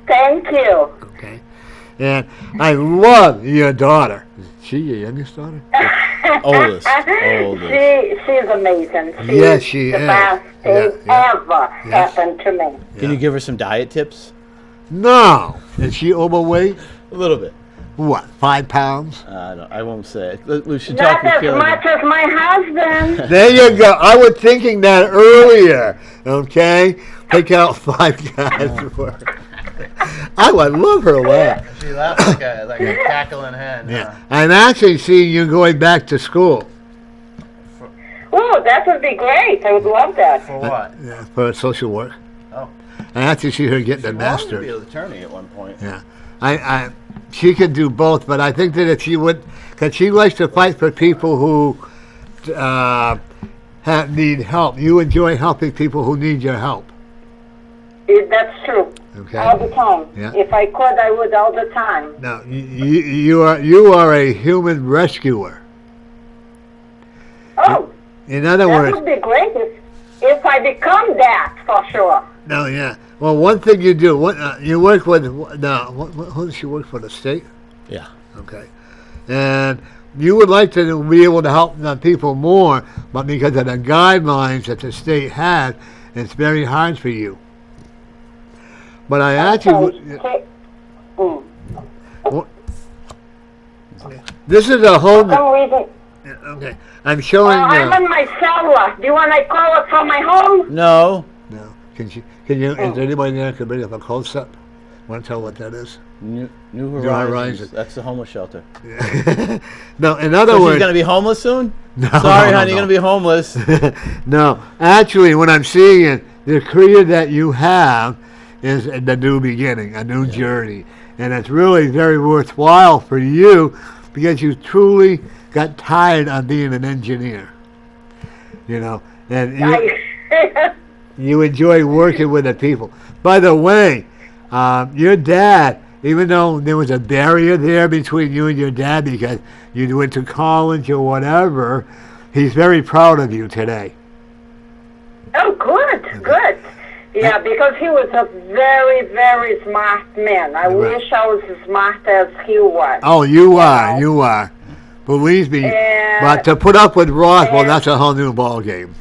Thank you. Okay. And I love your daughter. Is she your youngest daughter? Oldest. She's amazing. She's Yes, she the is. best thing Yeah. ever Yes. happened to me. Can you give her some diet tips? No. Is she overweight? A little bit. What, 5 pounds? I won't say it. We should Not talk with as Kelly. much as my husband. There you go. I was thinking that earlier. Okay? Take out 5 guys worth. I would love her laugh. She laughs like a cackling hen. Yeah. I'm actually seeing you going back to school. Oh, that would be great. I would love that. For what? Yeah, for social work. Oh. I actually see her getting She a wanted to be master's. an attorney at one point. Yeah. She could do both, but I think that if she would, because she likes to fight for people who need help. You enjoy helping people who need your help. That's true. Okay. All the time. Yeah. If I could, I would all the time. Now, you are a human rescuer. Oh, In other that words, would be great if I become that, for sure. no, yeah. Well, one thing you do, you work with. Who does she work for? The state. Yeah. Okay. And you would like to be able to help the people more, but because of the guidelines that the state has, it's very hard for you. But I actually, this is a whole. For some reason, Okay, I'm showing. I'm on my cellular. Do you want to call it from my home? No. No, can you? Is there anybody there that can bring up a close-up? Want to tell what that is? New Horizons. Horizons. That's the homeless shelter. No, in other So she's words, going to be homeless soon? no, Sorry, no, honey, you're no. going to be homeless. No, actually, what I'm seeing is the career that you have is the new beginning, a new journey, and it's really very worthwhile for you because you truly got tired of being an engineer. You know, and you enjoy working with the people. By the way, your dad, even though there was a barrier there between you and your dad because you went to college or whatever, he's very proud of you today. Oh, good. Yeah, because he was a very, very smart man. I wish I was as smart as he was. Oh, you are. Believe me. But to put up with Ross, well, that's a whole new ball game.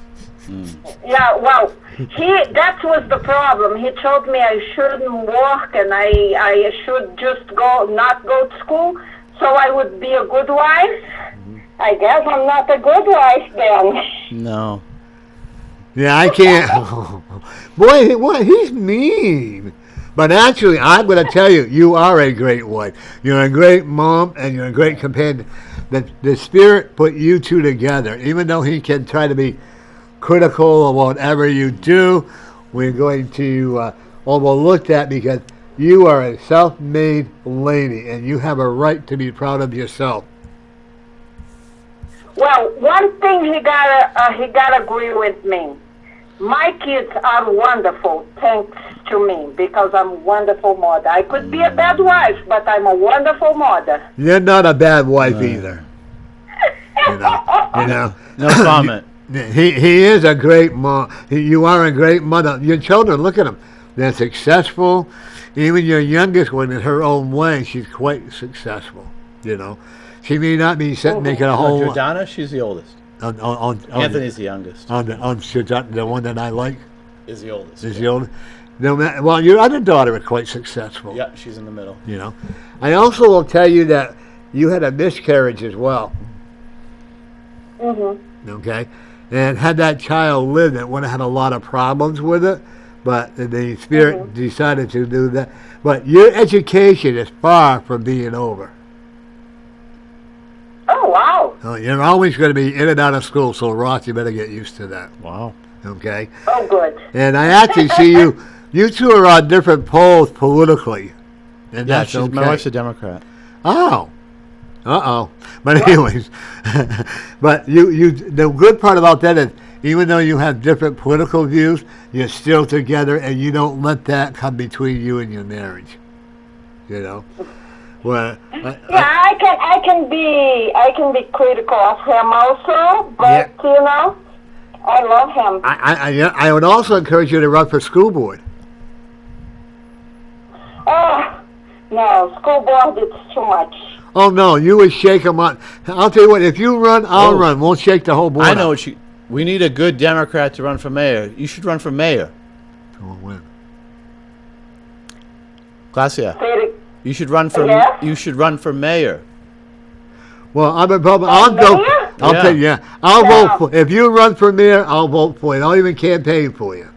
Yeah, well, that was the problem. He told me I shouldn't work and I should just not go to school so I would be a good wife. I guess I'm not a good wife then. No. Yeah, I can't. Boy, what? He's mean. But actually, I'm going to tell you, you are a great wife. You're a great mom, and you're a great companion. The Spirit put you two together. Even though he can try to be critical of whatever you do, we're going to overlook that because you are a self-made lady, and you have a right to be proud of yourself. Well, one thing he gotta agree with me. My kids are wonderful, thanks to me, because I'm a wonderful mother. I could be a bad wife, but I'm a wonderful mother. You're not a bad wife either. You know. No comment. He is a great mom. You are a great mother. Your children, look at them. They're successful. Even your youngest one, in her own way, she's quite successful. You know, she may not be sitting making a whole. Jordana, she's the oldest. On Anthony's the youngest. On the one that I like Is the oldest. is the oldest. No, well, your other daughter is quite successful. Yeah, she's in the middle. You know, I also will tell you that you had a miscarriage as well. Okay, and had that child lived, it would have had a lot of problems with it. But the spirit decided to do that. But your education is far from being over. Oh, wow. You're always going to be in and out of school, so Ross, you better get used to that. Wow. Okay? Oh, good. And I actually see you two are on different poles politically. And Yeah, that's okay. my wife's a Democrat. Oh. Uh-oh. But anyways, but the good part about that is even though you have different political views, you're still together and you don't let that come between you and your marriage. You know? Well, I can be critical of him also, but you know, I love him. I would also encourage you to run for school board. Oh, no, school board, it's too much. Oh no, you would shake them up. I'll tell you what, if you run, I'll run. We'll shake the whole board. I know up. we need a good Democrat to run for mayor. You should run for mayor. Who will win? Glacia. Say You should run for Yeah? you should run for mayor. Well, I'm a Republican. I'll go. mayor? I'll Yeah. tell you. Yeah, I'll No. vote for. If you run for mayor, I'll vote for you. I'll even campaign for you.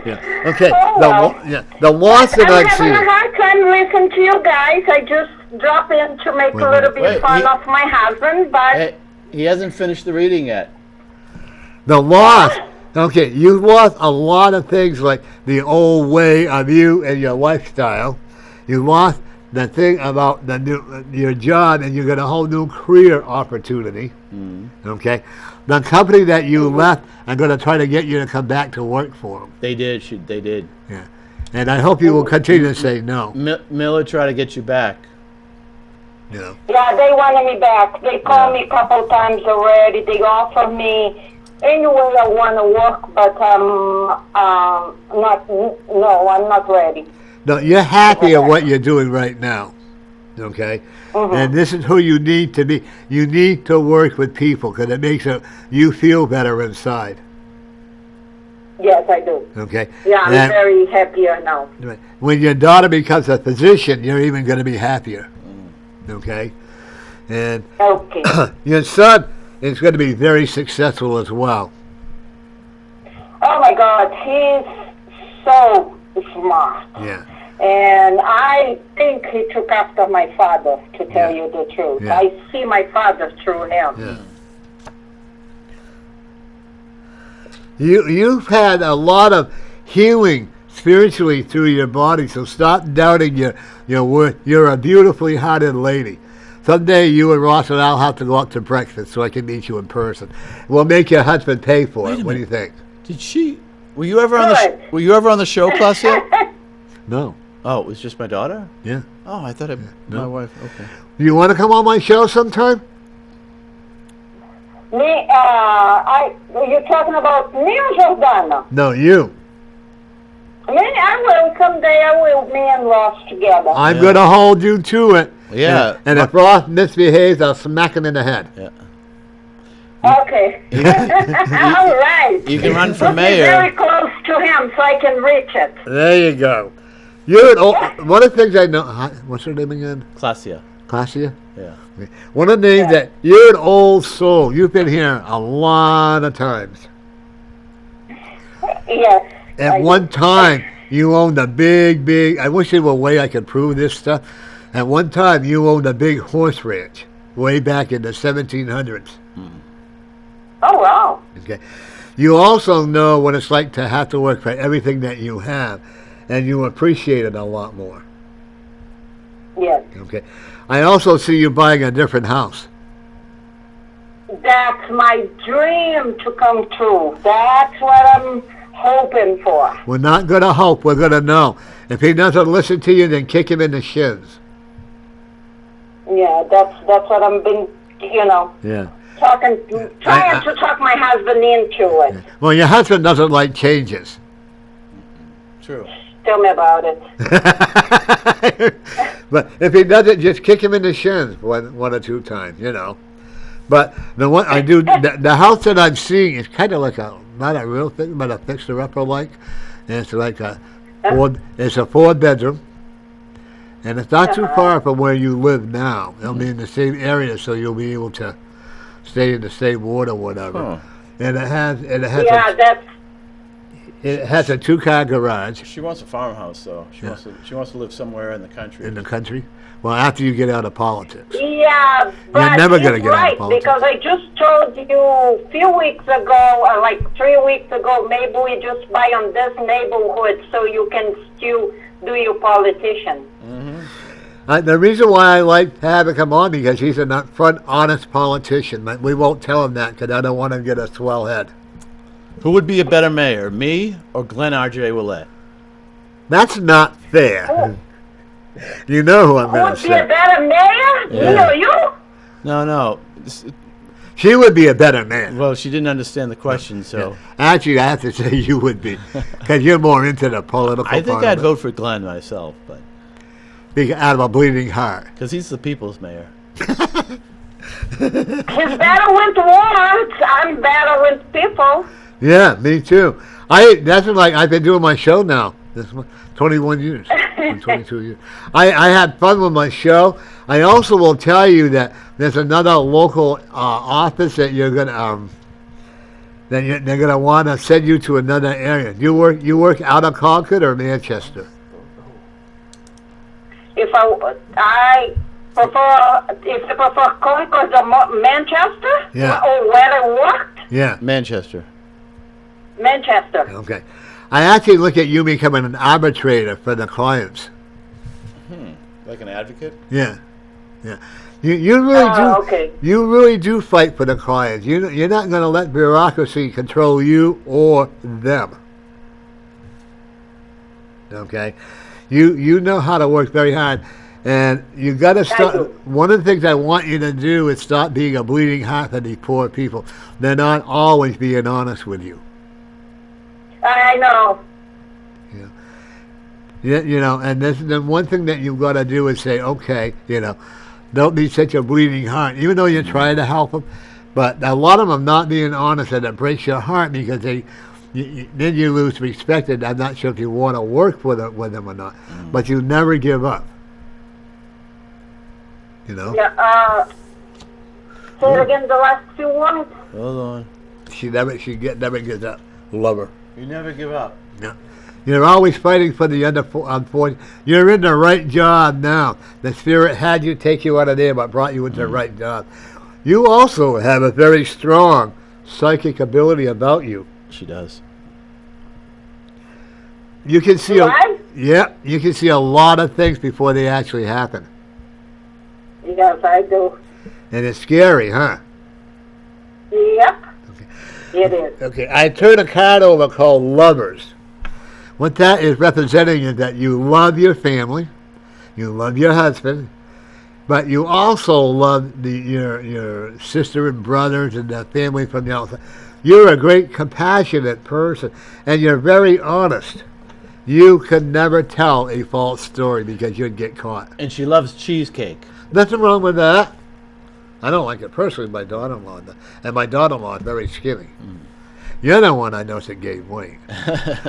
Yeah. Okay. Oh, well. The Watson I'm I having a see. hard time listening to you guys. I just drop in to make Wait a a little minute. bit Wait, fun he- of my husband, but Hey, he hasn't finished the reading yet. The lost. Okay, you lost a lot of things like the old way of you and your lifestyle. You lost the thing about the new your job, and you got a whole new career opportunity. Okay, the company that you left, I'm going to try to get you to come back to work for them. They did. They did. Yeah, and I hope you will continue to say no. Miller tried to get you back. You know. yeah, they wanted me back. They called me a couple times already. They offered me anywhere I want to work, but I'm not ready. No, you're happy at what you're doing right now. Okay, and this is who you need to be. You need to work with people because it makes you feel better inside. Yes, I do. Okay. Yeah, I'm And very happier now. when your daughter becomes a physician, you're even going to be happier. Okay, and Okay. your son is going to be very successful as well. Oh my God, he's so smart. Yeah. And I think he took after my father, to tell you the truth. Yeah. I see my father through him. Yeah. You've had a lot of healing spiritually through your body, so stop doubting your worth. You're a beautifully hearted lady. Someday you and Ross and I'll have to go out to breakfast so I can meet you in person. We'll make your husband pay for it. What do you think? Did she? Were you ever on the? Good. Were you ever on the show, Glacia? No. Oh, it was just my daughter. Yeah. Oh, I thought my No. wife. Okay. You want to come on my show sometime? Me, you're talking about me or Jordana? No, you. Me, I will. Someday I will, me and Ross together. I'm Yeah. going to hold you to it. Yeah. And if Ross misbehaves, I'll smack him in the head. Yeah. Okay. All right. You can run for Put me mayor. very close to him so I can reach it. There you go. You're an old, one of the things I know. What's her name again? Glacia. Glacia? Yeah. One of the names that you're an old soul. You've been here a lot of times. Yes. At one time, you owned a big. I wish there were a way I could prove this stuff. At one time, you owned a big horse ranch way back in the 1700s. Oh, wow. Okay. You also know what it's like to have to work for everything that you have, and you appreciate it a lot more. Yes. Okay. I also see you buying a different house. That's my dream to come true. That's what I'm hoping for. We're not going to hope. We're going to know. If he doesn't listen to you, then kick him in the shins. Yeah, that's what I'm been, Yeah. trying to talk my husband into it. Well, your husband doesn't like changes. True. Tell me about it. But if he doesn't, just kick him in the shins one or two times, But the one I do, the house that I'm seeing is kind of like not a real thing, but a fixer-upper like. And it's like it's a 4-bedroom. And it's not too far from where you live now. It'll be in the same area, so you'll be able to stay in the same ward or whatever. Huh. And it has Yeah, it has a 2-car garage She wants a farmhouse, though. She wants to live somewhere in the country. in the country. Well, after you get out of politics. yeah, but never he's gonna get out of right, politics. because I just told you a few weeks ago, like 3 weeks ago, maybe we just buy on this neighborhood so you can still do your politician. The reason why I like having him on because he's an upfront, honest politician. But we won't tell him that because I don't want him to get a swell head. Who would be a better mayor, me or Glenn R.J. Willett? That's not fair. You know who I'm Who going would to be a say. better mayor? Me Yeah. or you? No. She would be a better man. Well, she didn't understand the question, so Actually, I have to say you would be because you're more into the political I think part I'd of vote for Glenn myself, but it. Be out of a bleeding heart. because he's the people's mayor. He's better with words. I'm better with people. Yeah, me too. That's like I've been doing my show now. This one, 21 years, 22 years. I had fun with my show. I also will tell you that there's another local office that you're gonna they're gonna want to send you to another area. You work out of Concord or Manchester? If I prefer Concord or Manchester, Yeah. or where I worked, Yeah. Manchester. Manchester. Okay. I actually look at you becoming an arbitrator for the clients. Like an advocate? Yeah. Yeah. You really do. Okay. You really do fight for the clients. You're not going to let bureaucracy control you or them. Okay. You know how to work very hard, and you got to start. do. One of the things I want you to do is stop being a bleeding heart for these poor people. They're not always being honest with you. I know. Yeah, and this the one thing that you've got to do is say, okay, don't be such a bleeding heart, even though you're trying to help them. But a lot of them not being honest, and it breaks your heart because then you lose respect. And I'm not sure if you want to work with them or not, but you never give up. Yeah. Say it again. The last few words. Hold on. She never gives up. Love her. You never give up. Yeah. You're always fighting for the unfortunate. You're in the right job now. The Spirit had you take you out of there, but brought you into the right job. You also have a very strong psychic ability about you. She does. You can see you can see a lot of things before they actually happen. Yes, I do. And it's scary, huh? Yep. It is. Okay, I turned a card over called Lovers. What that is representing is that you love your family, you love your husband, but you also love your sister and brothers and the family from the outside. You're a great, compassionate person, and you're very honest. You could never tell a false story because you'd get caught. And she loves cheesecake. Nothing wrong with that. I don't like it personally, my daughter-in-law, and my daughter-in-law is very skinny. You're the one I noticed that gained weight.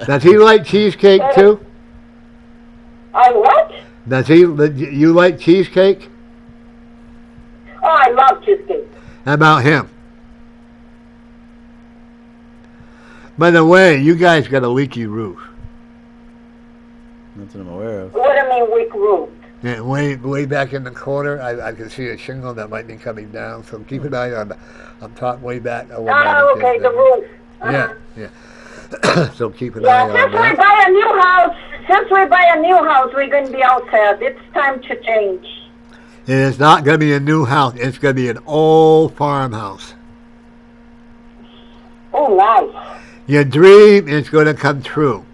Does he like cheesecake too? I what? You like cheesecake? Oh, I love cheesecake. How about him? By the way, you guys got a leaky roof. Not that I'm aware of. What do you mean weak roof? Yeah, way back in the corner, I can see a shingle that might be coming down. So keep an eye on top way back. Oh, okay, the roof. Yeah, yeah. So keep an eye Yeah, on since we that. buy a new house, we're going to be all set. It's time to change. It is not going to be a new house. It's going to be an old farmhouse. Oh, nice. Your dream is going to come true.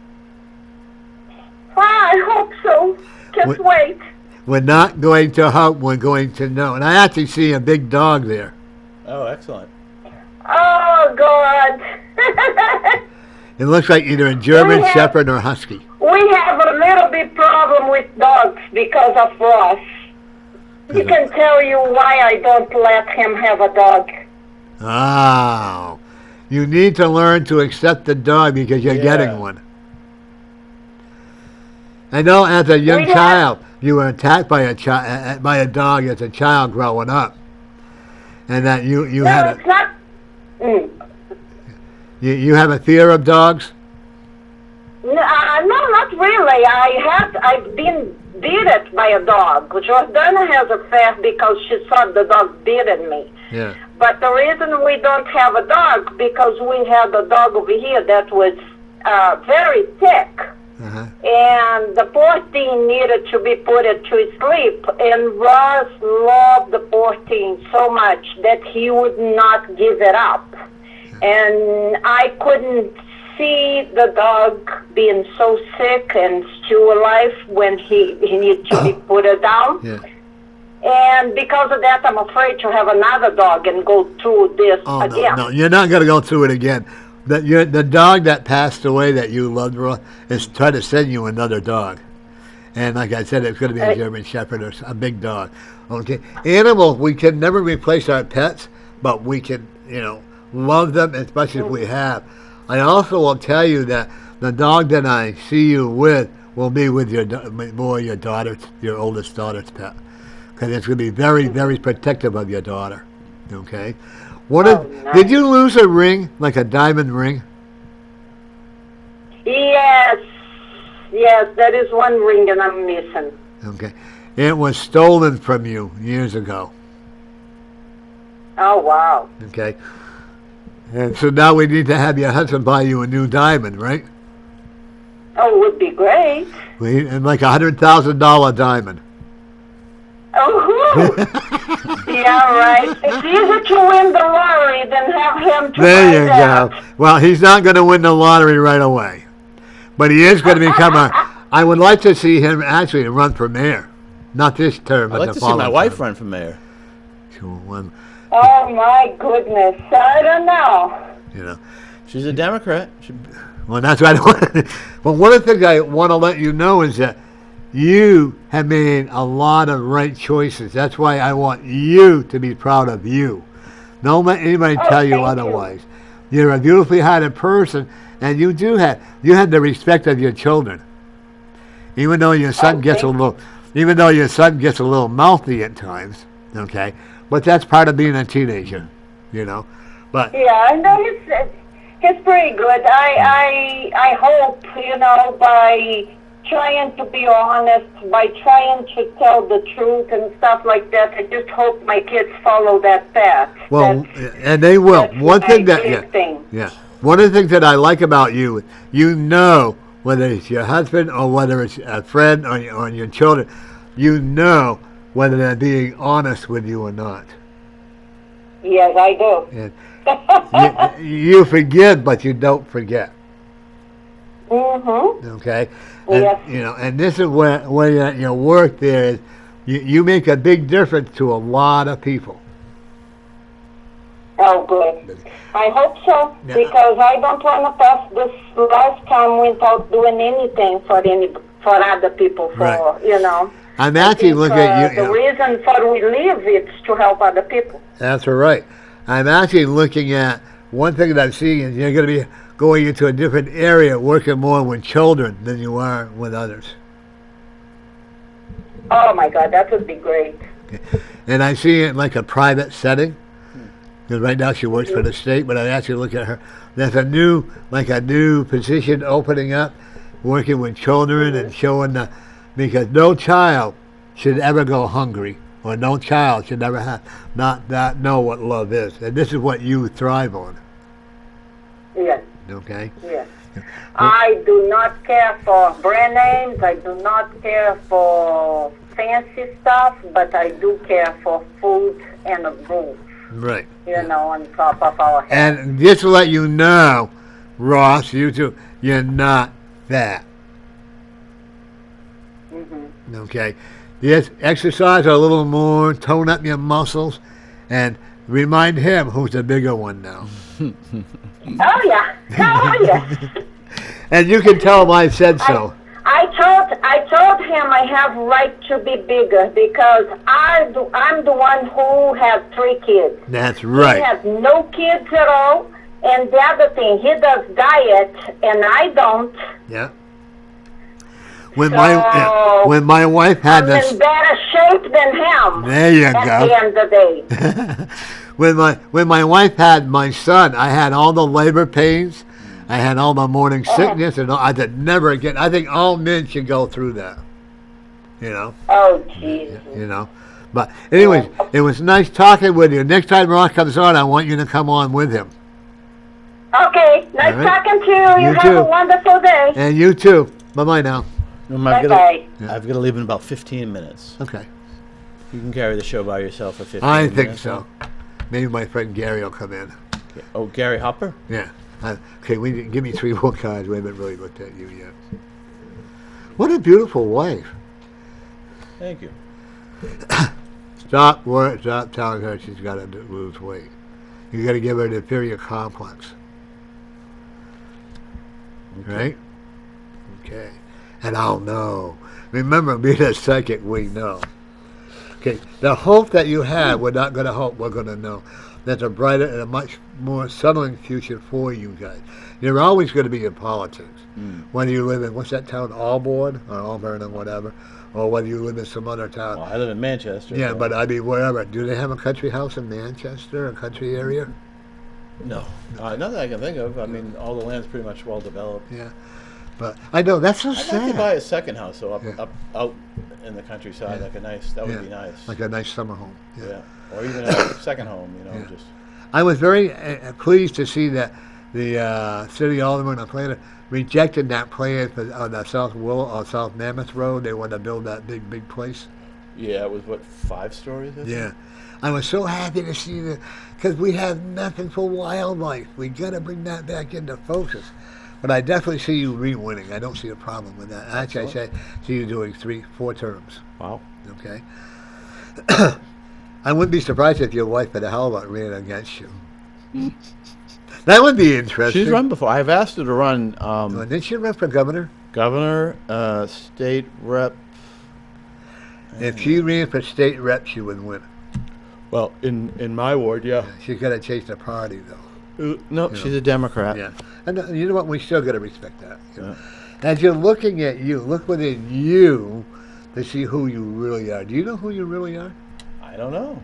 I hope so. Just wait. We're not going to hope, we're going to know. And I actually see a big dog there. Oh, excellent. Oh, God. It looks like either a German Shepherd or Husky. We have a little bit problem with dogs because of Ross. He can tell you why I don't let him have a dog. Oh. You need to learn to accept the dog because you're getting one. I know as a young child, you were attacked by a dog as a child growing up. And that you no, had it's not. You have a fear of dogs? No, not really. I've been beaten by a dog. Jordana has a fear because she saw the dog beating me. Yeah. But the reason we don't have a dog because we had a dog over here that was very sick. Uh-huh. And the poor thing needed to be put to sleep. And Ross loved the poor thing so much that he would not give it up. And I couldn't see the dog being so sick and still alive when he needed to be put down. Yeah. And because of that, I'm afraid to have another dog and go through this again. No, you're not going to go through it again. The dog that passed away that you loved, Roy, is trying to send you another dog. And like I said, it's going to be a German Shepherd or a big dog. Okay, animals, we can never replace our pets, but we can, love them as much as we have. I also will tell you that the dog that I see you with will be with your daughter, your oldest daughter's pet, because it's going to be very, very protective of your daughter. Okay. Nice. Did you lose a ring, like a diamond ring? Yes, that is one ring that I'm missing. Okay. It was stolen from you years ago. Oh, wow. Okay. And so now we need to have your husband buy you a new diamond, right? Oh, it would be great. And like $100,000 diamond. Oh, yeah, right. It's easier to win the lottery than have him to There you buy that. go. Well, he's not going to win the lottery right away. But he is going to become I would like to see him actually run for mayor. Not this term, but I'd like to see my wife run for mayor. Oh, my goodness. I don't know. She's a Democrat. Well, that's what I want. Well, one of the things I want to let you know is that you have made a lot of right choices. That's why I want you to be proud of you. Don't let anybody tell you otherwise. You're a beautifully hearted person, and you have the respect of your children. Even though your son gets a little mouthy at times, okay? But that's part of being a teenager, But yeah, I know he's pretty good. I hope, by trying to be honest, by trying to tell the truth and stuff like that, I just hope my kids follow that path. Well, and they will. One of the things that I like about you, whether it's your husband or whether it's a friend or your children, whether they're being honest with you or not. Yes, I do. And you forgive, but you don't forget. Mm-hmm. Okay? And, Yes. And this is where your work there is, you make a big difference to a lot of people. Oh, good. I hope so, because I don't want to pass this lifetime without doing anything for other people, Right. I'm actually looking at you. The reason for we live is to help other people. That's right. I'm actually looking at one thing that I'm seeing is you're going to be going into a different area, working more with children than you are with others. Oh my God, that would be great. Okay. And I see it like a private setting. Because right now she works for the state, but I actually look at her. There's a new position opening up, working with children and showing because no child should ever go hungry, or no child should ever not know what love is. And this is what you thrive on. Yes. Okay? Yes. I do not care for brand names. I do not care for fancy stuff, but I do care for food and a roof. Right. On top of our head. And just to let you know, Ross, you too, you're not fat. Okay? Just exercise a little more, tone up your muscles, and remind him who's the bigger one now. Oh, yeah. Oh, yes. And you can tell him I said so. I told him I have right to be bigger because I'm the one who has 3 kids. That's right. He has no kids at all. And the other thing, he does diet, and I don't. Yeah. When my wife had I'm this, in better shape than him. There you at go. the end of the day. when my wife had my son, I had all the labor pains, I had all the morning sickness, and I said never again. I think all men should go through that. Oh, Jesus. But anyways, it was nice talking with you. Next time Ross comes on, I want you to come on with him. Okay, nice All right. talking to you. You have too. a wonderful day. And you too. Bye-bye now. I've Bye-bye. got to leave in about 15 minutes. Okay. You can carry the show by yourself for 15 I minutes. think so. Maybe my friend Gary will come in. Oh, Gary Hopper? Yeah. Okay, give me 3 more cards. We haven't really looked at you yet. What a beautiful wife. Thank you. Stop telling her she's got to lose weight. You got to give her an inferior complex. Okay. Right? Okay. And I'll know. Remember, being a psychic, we know. Okay. The hope that you have, we're not going to hope, we're going to know. There's a brighter and a much more settling future for you guys. You're always going to be in politics. Whether you live in, what's that town, Auburn or Auburn or whatever, or whether you live in some other town. Well, I live in Manchester. Yeah, but I mean, wherever. Do they have a country house in Manchester, a country area? No. Nothing I can think of. I mean, all the land's pretty much well developed. Yeah. But I know, that's so I'd sad. like to buy a second house, so Yeah. up out in the countryside, like that would be nice. Like a nice summer home. Yeah. Or even a second home, Yeah. just. I was very pleased to see that the city alderman and planner rejected that plan on the South Mammoth Road. They wanted to build that big place. Yeah, it was 5 stories? I think? Yeah. I was so happy to see that because we have nothing for wildlife. We got to bring that back into focus. But I definitely see you re-winning. I don't see a problem with that. Actually, I see you doing 4 terms. Wow. Okay. I wouldn't be surprised if your wife at a hell of a ran against you. That would be interesting. She's run before. I've asked her to run Didn't she run for governor? governor, state rep. If she ran for state rep, she would win. Well, in my ward, yeah. She's got to change the party, though. No, she's a Democrat. Yeah. And you know what? We still got to respect that. Yeah. As you're looking at you, look within you to see who you really are. Do you know who you really are? I don't know.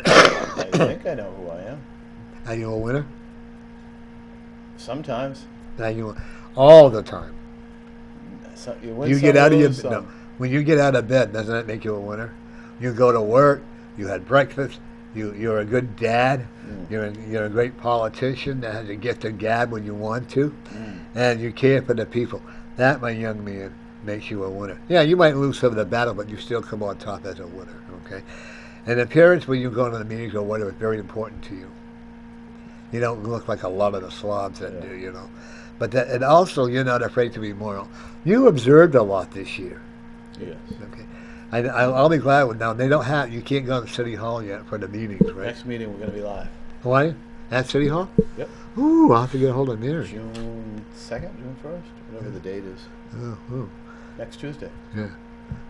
I think I know who I am. Are you a winner? Sometimes. Are you all the time? You win You some, get out of your lose some. no. When you get out of bed, doesn't that make you a winner? You go to work. You had breakfast. You're a good dad. You're a great politician that has a gift of gab when you want to, and you care for the people. That, my young man, makes you a winner. Yeah, you might lose some of the battle, but you still come on top as a winner. Okay, and appearance when you go to the meetings or whatever is very important to you. You don't look like a lot of the slobs that do, But that, and also, you're not afraid to be moral. You observed a lot this year. Yes. Okay. I'll be glad when now they don't have. You can't go to City Hall yet for the meetings, right? Next meeting, we're going to be live. Why? At City Hall? Yep. Ooh, I'll have to get a hold of Mary. June 2nd, June 1st, whatever the date is. Oh, Next Tuesday. yeah.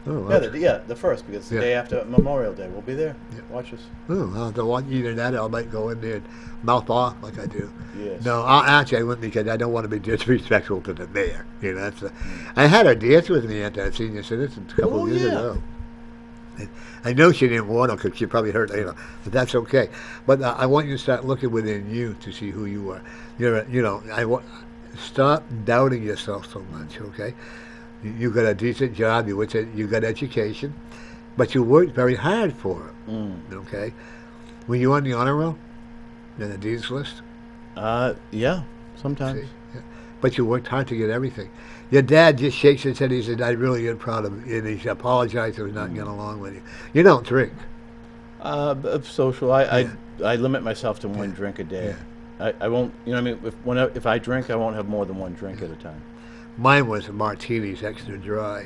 Oh, Yeah, the 1st, because it's the Yeah. day after Memorial Day. We'll be there. Yeah. Watch us. I'll have to watch either that or I might go in there and mouth off like I do. Yes. No, I wouldn't because I don't want to be disrespectful to the mayor. That's I had her dance with me at that senior citizens a couple of years ago. And I know she didn't want to because she probably hurt, but that's okay. But I want you to start looking within you to see who you are. Stop doubting yourself so much, okay? You got a decent job, you got education, but you worked very hard for it, okay? Were you on the honor roll? In the dean's list? Yeah, sometimes. See? Yeah. But you worked hard to get everything. Your dad just shakes his head. He said, "I really am proud of you," and he apologized for not getting along with you. You don't drink. Social. I limit myself to one Yeah. drink a day. Yeah. I won't. You know, what I mean, if I drink, I won't have more than one drink at a time. Mine was martinis extra dry,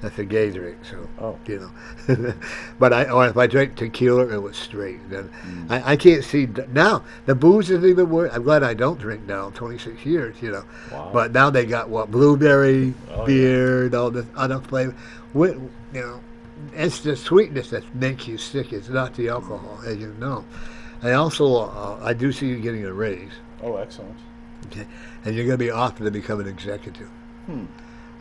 That's a gay drink, so, Oh. you know. But or if I drank tequila, it was straight. Then Mm. I can't see now. The booze is even worse. I'm glad I don't drink now. 26 years. Wow. But now they got what blueberry Oh, beer and all this other flavor. With, you know, it's the sweetness that makes you sick. It's not the alcohol, as you know. I also I do see you getting a raise. Oh, excellent. Okay, and you're going to be offered to become an executive. Hmm.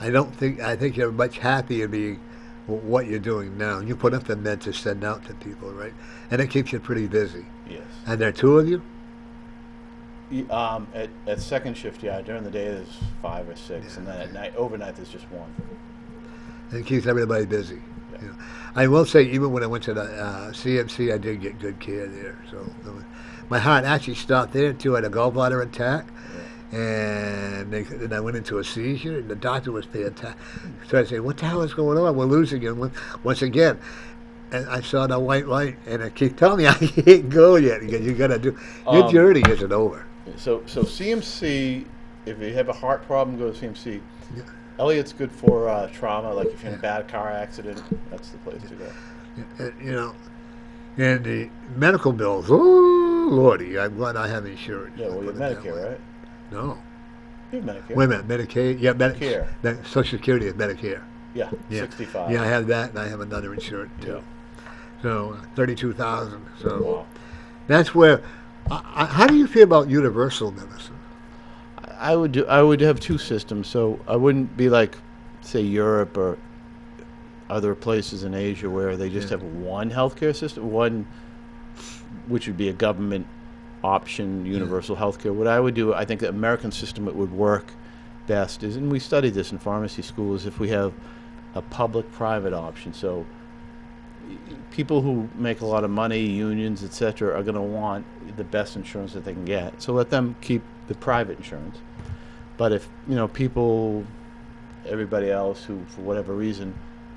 I think you're much happier being what you're doing now. You put up the men to send out to people, right? And it keeps you pretty busy. Yes. And there are two of you? At second shift, yeah. During the day, there's 5 or 6, and then at night, overnight, there's just one. And it keeps everybody busy. Yeah. I will say, even when I went to the CMC, I did get good care there. So my heart actually stopped there too. I had a gallbladder attack, and then I went into a seizure, and the doctor was fantastic. So I said, "What the hell is going on? We're losing him once again." And I saw the white light, and I keep telling me I can't go yet because you got to do. Your journey isn't over. So CMC, if you have a heart problem, go to CMC. Yeah. Elliot's good for trauma, like if you're in a bad car accident, that's the place to go. And the medical bills. Oh lordy, I'm glad I have insurance. Yeah, well, you have Medicare, right? No. You have Medicare. Wait a minute, Medicaid? Yeah, Medicare. Social Security is Medicare. Yeah, Yeah. 65. Yeah, I have that, and I have another insurance too. So 32,000. So Wow. that's where. How do you feel about universal medicine? I would have two systems, so I wouldn't be like, say, Europe or other places in Asia where they just have one healthcare system, one which would be a government option, universal healthcare. What I would do, I think the American system it would work best is, and we studied this in pharmacy school, is if we have a public-private option. So people who make a lot of money, unions, etc., are going to want the best insurance that they can get. So let them keep the private insurance. But if people, everybody else who, for whatever reason,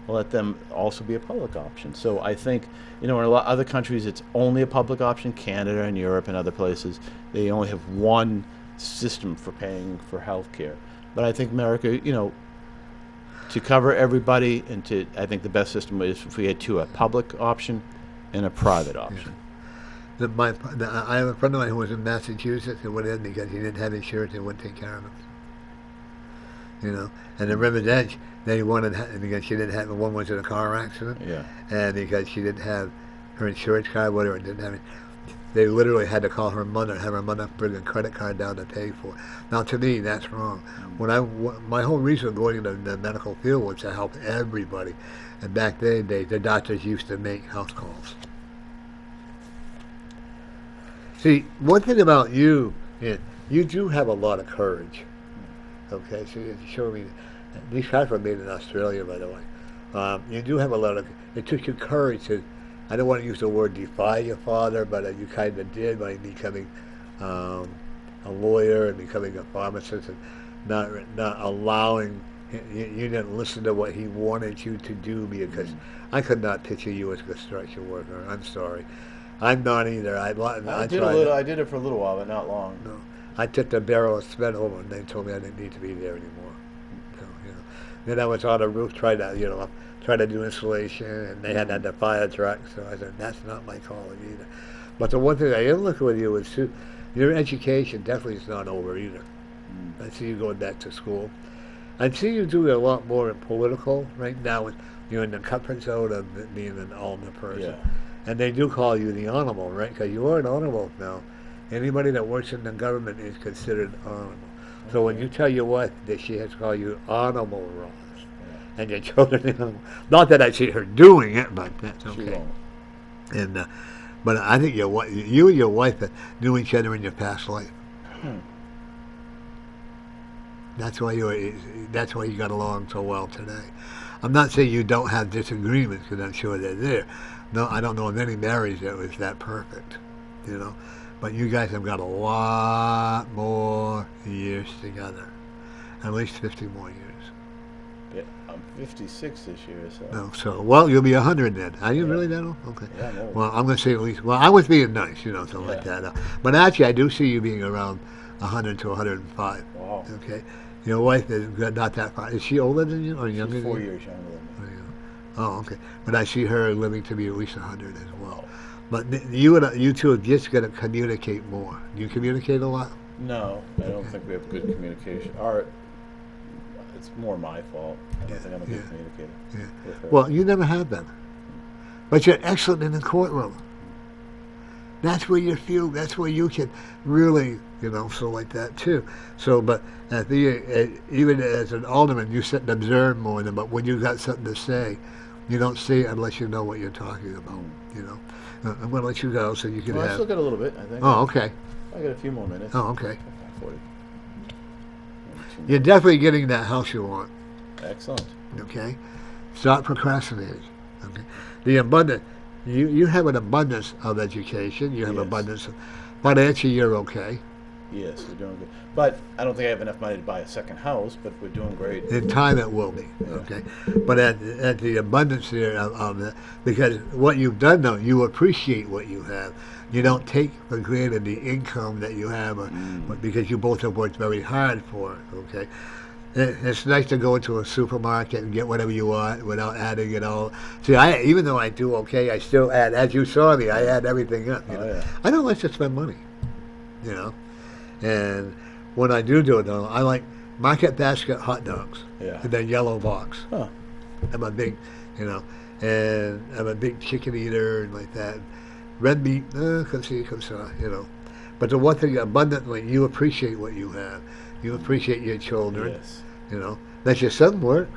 let them also be a public option. So I think, in a lot other countries, it's only a public option. Canada and Europe and other places, they only have one system for paying for health care. But I think America, to cover everybody, and I think the best system is if we had a public option and a private option. I have a friend of mine who was in Massachusetts and went in because he didn't have insurance and wouldn't take care of him. And in Riverdale, they wanted, because she didn't have, one was in a car accident, and because she didn't have her insurance card, whatever, didn't have it, they literally had to call her mother, have her mother bring a credit card down to pay for it. Now, to me, that's wrong. My whole reason of going into the medical field was to help everybody, and back then, the doctors used to make house calls. See, one thing about you, you do have a lot of courage. Okay, so you show me. These cars were made in Australia, by the way. You do have a lot of. It took you courage to. I don't want to use the word defy your father, but you kind of did by becoming a lawyer and becoming a pharmacist and not allowing. You didn't listen to what he wanted you to do because I could not picture you as a construction worker. I'm sorry. I'm not either. I did it for a little while, but not long. No. I took the barrel of cement over, and they told me I didn't need to be there anymore. So, Then I was on a roof trying to do installation, and they had the fire truck. So I said, that's not my calling either. But the one thing I am looking with you is your education definitely is not over either. I see you going back to school. I see you doing a lot more in political right now. You're in the comfort zone of being an alderman person. Yeah. And they do call you the honorable, right? Because you are an honorable now. Anybody that works in the government is considered honorable. So when you tell your wife that she has to call you honorable Ross, and your children, not that I see her doing it, but that's okay. She won't. And but I think you and your wife knew each other in your past life. That's why you got along so well today. I'm not saying you don't have disagreements, because I'm sure they're there. No, I don't know of any marriage that was that perfect, But you guys have got a lot more years together, at least 50 more years. Yeah, I'm 56 this year, so. No, so well, you'll be 100 then. Are you really that old? Okay. Yeah, I'm old. Well, I'm gonna say at least. Well, I was being nice, something like Yeah. that. But actually, I do see you being around 100 to 105. Wow. Okay. Your wife is not that far. Is she older than you or younger She's 4 than you? years younger than me. Oh, okay. But I see her living to be at least 100 as well. But you two are just gonna communicate more. Do you communicate a lot? No, I don't think we have good communication. It's more my fault. I don't think I'm a good communicator. Yeah. With her. Well, you never have been. But you're excellent in the courtroom. That's where you feel. That's where you can really, so like that too. So, but even as an alderman, you sit and observe more than. But when you got something to say, you don't say it unless you know what you're talking about. I'm going to let you go so you can Well, I have. still got a little bit, I think. Oh, okay. I got a few more minutes. Oh, okay. 40. You're definitely getting that house you want. Excellent. Okay. Stop procrastinating. Okay. The abundance. You have an abundance of education. You have Yes. abundance of financially. You're okay. Yes, we're doing good. But I don't think I have enough money to buy a second house, but we're doing great. In time, it will be. Yeah. Okay. But at the abundance there of that, because what you've done though, you appreciate what you have. You don't take for granted the income that you have, but because you both have worked very hard for it. Okay. It's nice to go into a supermarket and get whatever you want without adding it all. See, even though I do okay, I still add. As you saw me, I add everything up. Yeah. I don't like to spend money. And when I do it, though, I like market basket hot dogs. Yeah. And then yellow box. Huh. I'm a big, and I'm a big chicken eater and like that. Red meat, come see, But the one thing, abundantly, you appreciate what you have. You appreciate your children. Yes. Does your son work?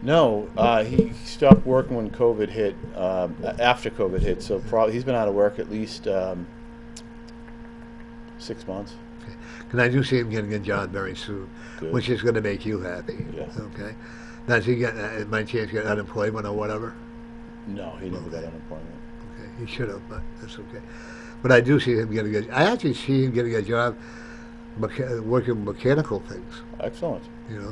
No, he stopped working when COVID hit, after COVID hit, so probably he's been out of work at least 6 months. Because I do see him getting a job very soon, Good. which is going to make you happy. Yes. Okay. Does he get, by chance, get unemployment or whatever? No, he never got unemployment. Okay, he should have, but that's okay. But I do see him getting I actually see him getting a job working mechanical things, Excellent.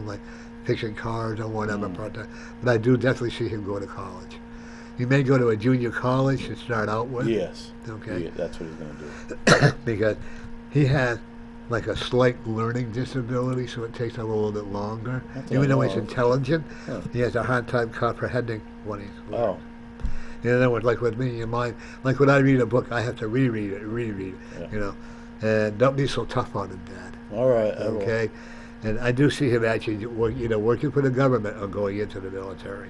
like fixing cars or whatever. But I do definitely see him going to college. He may go to a junior college to start out with. Yes. Okay. Yeah, that's what he's going to do. Because he has like a slight learning disability, so it takes him a little bit longer. That's Even though all he's right. intelligent, Huh. he has a hard time comprehending what he's learning. Oh, In other words, like with me, your mind, like when I read a book, I have to reread it, Yeah. And don't be so tough on him, Dad. all right. I will. Okay? And I do see him actually working for the government or going into the military.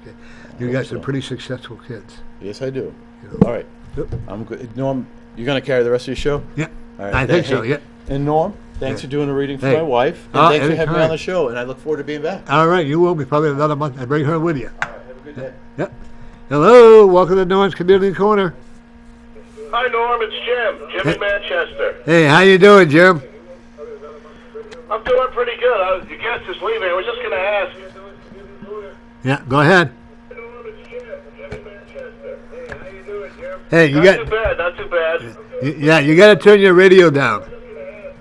Okay? You hope got some so. pretty successful kids. Yes, I do. You know. All right. Yep. I'm good. Norm, you're going to carry the rest of your show? Yeah, All right. I think so, Hey, yeah. And Norm, thanks Yeah. for doing a reading for Hey. my wife. And Oh, thanks for having me on anytime. the show. And I look forward to being back. All right, you will be probably another month. I bring her with you. All right. Have a good day. Yep. Hello, welcome to Norm's Community Corner. Hi, Norm. It's Jim in Manchester. Hey, how you doing, Jim? I'm doing pretty good. Your guest is leaving. I was just going to ask. Yeah, go ahead. Norm, it's Jim in Manchester. Hey, how you doing, Jim? Hey, you Not got too bad. Not too bad. yeah, you got to turn your radio down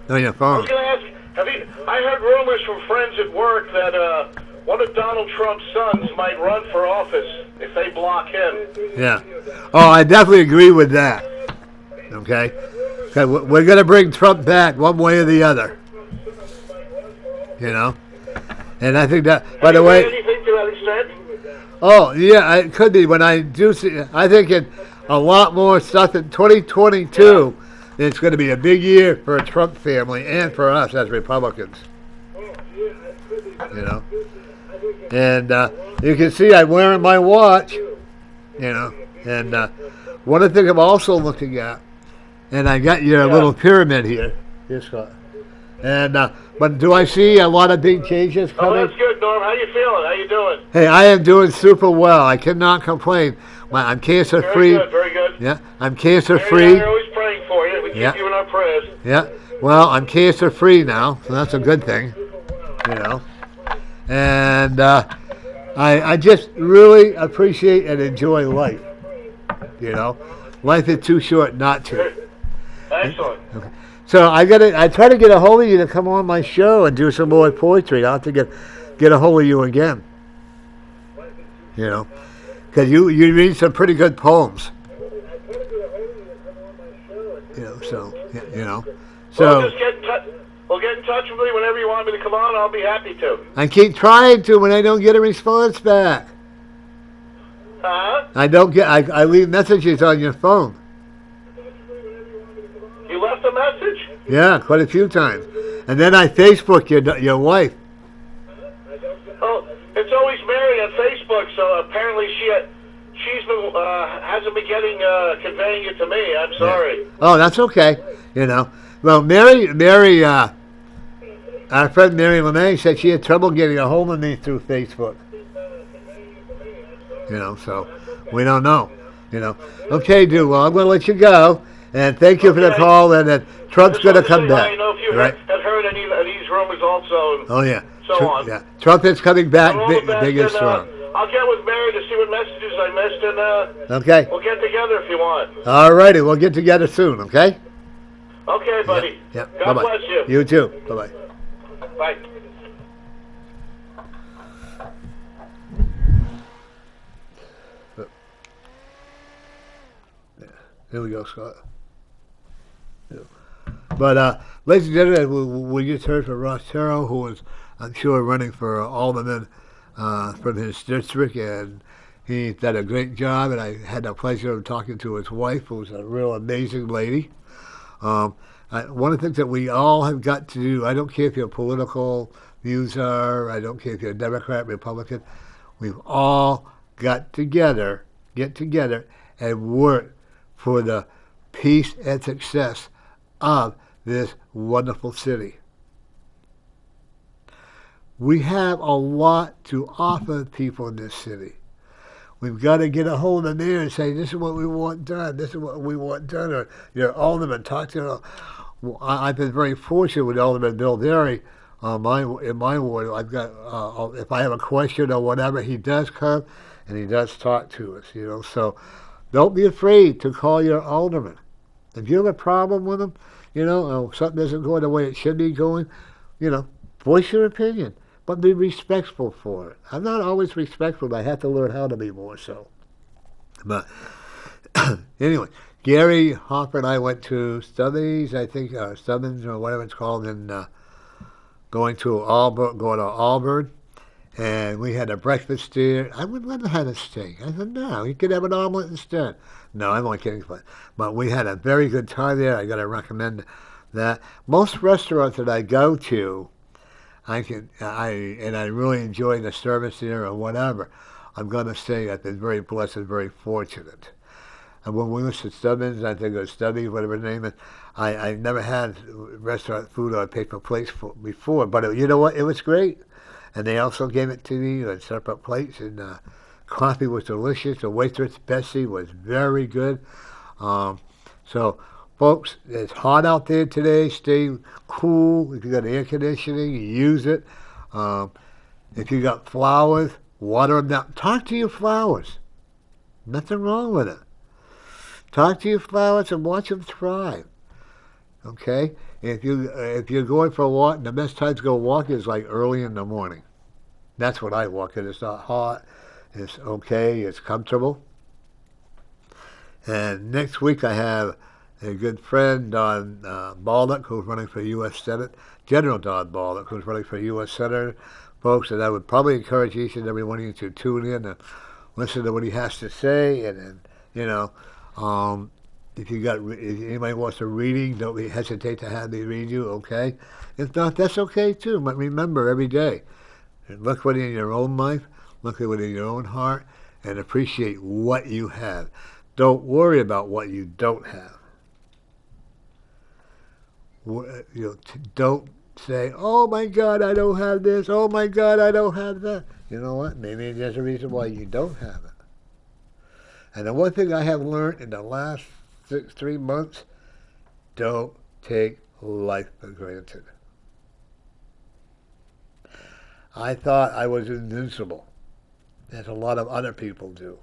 on your I phone. was going to ask. I heard rumors from friends at work that one of Donald Trump's sons might run for office if they block him. Yeah. Oh, I definitely agree with that. Okay. 'Cause we're going to bring Trump back one way or the other. And I think that, by the way, Anything to that extent? oh, yeah, it could be. When I do see, I think a lot more stuff in 2022. It's going to be a big year for a Trump family and for us as Republicans. And you can see I'm wearing my watch. And one of the things I'm also looking at, and I got your little pyramid here. Here, Scott. And but do I see a lot of big changes Oh, coming? that's good, Norm. How you feeling? How you doing? Hey, I am doing super well. I cannot complain. I'm cancer Very free. good. Very good. Yeah, I'm cancer Mary and I free. are always praying for you. We keep Yeah. you in our prayers. Yeah. Well, I'm cancer free now, so that's a good thing. And I just really appreciate and enjoy life. Life is too short not to. Excellent. So I try to get a hold of you to come on my show and do some more poetry. I'll have to get a hold of you again. You know, because you read some pretty good poems. You know, so you know, Well, so just get in touch. Well, get in touch with me whenever you want me to come on. I'll be happy to. I keep trying to when I don't get a response back. Huh? I don't get. I leave messages on your phone. You left a message? Yeah, quite a few times, and then I Facebook your wife. Oh, it's always Mary on Facebook. So apparently she's been hasn't been conveying it to me. I'm sorry. Yeah. Oh, that's okay. You know. Well, Mary, our friend Mary LeMay said she had trouble getting a hold of me through Facebook. You know, so we don't know. You know. Okay, dude. Well, I'm going to let you go, and thank you for the call. And that Trump's going to come back. I know if you right? had heard any of these rumors also. Oh yeah. So on. Yeah. Trump is coming back big and and strong. I'll get with Mary to see what messages I missed, and Okay. we'll get together if you want. All righty. We'll get together soon. Okay. Okay, buddy. Yeah. God Bye-bye. bless you. You too. Bye-bye. Bye. Here we go, Scott. Yeah. But, ladies and gentlemen, we just heard from Ross Terrio, who is, I'm sure, running for alderman from his district, and he's done a great job, and I had the pleasure of talking to his wife, who's a real amazing lady. One of the things that we all have got to do, I don't care if your political views are, I don't care if you're a Democrat, Republican, we've all got together, get together, and work for the peace and success of this wonderful city. We have a lot to offer people in this city. We've got to get a hold of the mayor and say, this is what we want done, this is what we want done, or your alderman, talk to them. Well, I've been very fortunate with Alderman Bill Derry in my ward. I've got, if I have a question or whatever, he does come and he does talk to us, you know, so don't be afraid to call your alderman. If you have a problem with him, you know, or something isn't going the way it should be going, you know, voice your opinion, but be respectful for it. I'm not always respectful, but I have to learn how to be more so. But anyway, Gary Hopper and I went to Stubbins, I think, Stubbins or whatever it's called, and going to Auburn. And we had a breakfast there. I would never have a steak. I said, no, you could have an omelet instead. No, I'm only kidding. But we had a very good time there. I got to recommend that. Most restaurants that I go to, I really enjoy the service there or whatever. I'm going to say I've been very blessed and very fortunate. And when we went to Stubbins, I think it was Stubby, whatever the name is, I never had restaurant food on paper plates before. But you know what? It was great. And they also gave it to me on separate plates, and coffee was delicious. The waitress, Bessie, was very good. So, folks, it's hot out there today. Stay cool. If you got air conditioning, use it. If you got flowers, water them down. Talk to your flowers. Nothing wrong with it. Talk to your flowers and watch them thrive. Okay? If you're going for a walk, the best time to go walk is like early in the morning. That's when I walk. It's not hot. It's okay. It's comfortable. And next week I have a good friend, Don Baldock, who's running for U.S. Senate. General Don Baldock, who's running for U.S. Senator. Folks, and I would probably encourage each and every one of you to tune in and listen to what he has to say. And you know, if anybody wants a reading, don't hesitate to have me read you, okay? If not, that's okay too. But remember, every day, look within your own life, look within your own heart, and appreciate what you have. Don't worry about what you don't have. Don't say, oh my God, I don't have this. Oh my God, I don't have that. You know what? Maybe there's a reason why you don't have it. And the one thing I have learned in the last 3 months, don't take life for granted. I thought I was invincible, as a lot of other people do.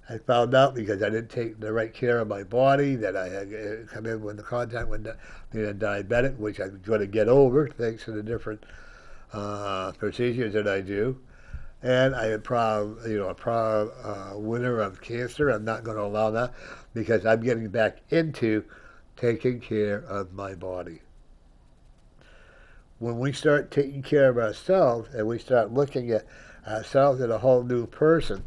I found out because I didn't take the right care of my body, that I had come in with the contact with being a diabetic, which I'm going to get over thanks to the different procedures that I do. And I am proud, a proud winner of cancer. I'm not going to allow that because I'm getting back into taking care of my body. When we start taking care of ourselves and we start looking at ourselves as a whole new person,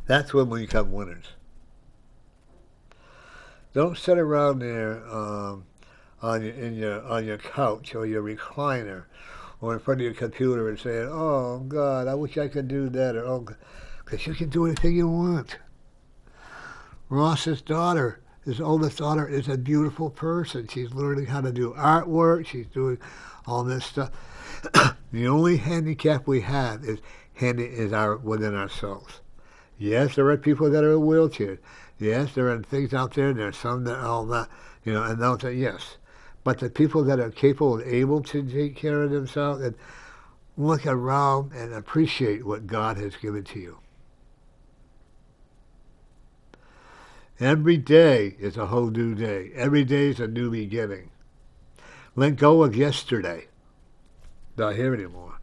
that's when we become winners. Don't sit around there on your couch or your recliner or in front of your computer and saying, "Oh God, I wish I could do that," or "Oh," because you can do anything you want. Ross's daughter, his oldest daughter, is a beautiful person. She's learning how to do artwork. She's doing all this stuff. The only handicap we have is within ourselves. Yes, there are people that are in wheelchairs. Yes, there are things out there. There's some that all that, and those are yes. But the people that are capable and able to take care of themselves and look around and appreciate what God has given to you. Every day is a whole new day. Every day is a new beginning. Let go of yesterday. Not here anymore.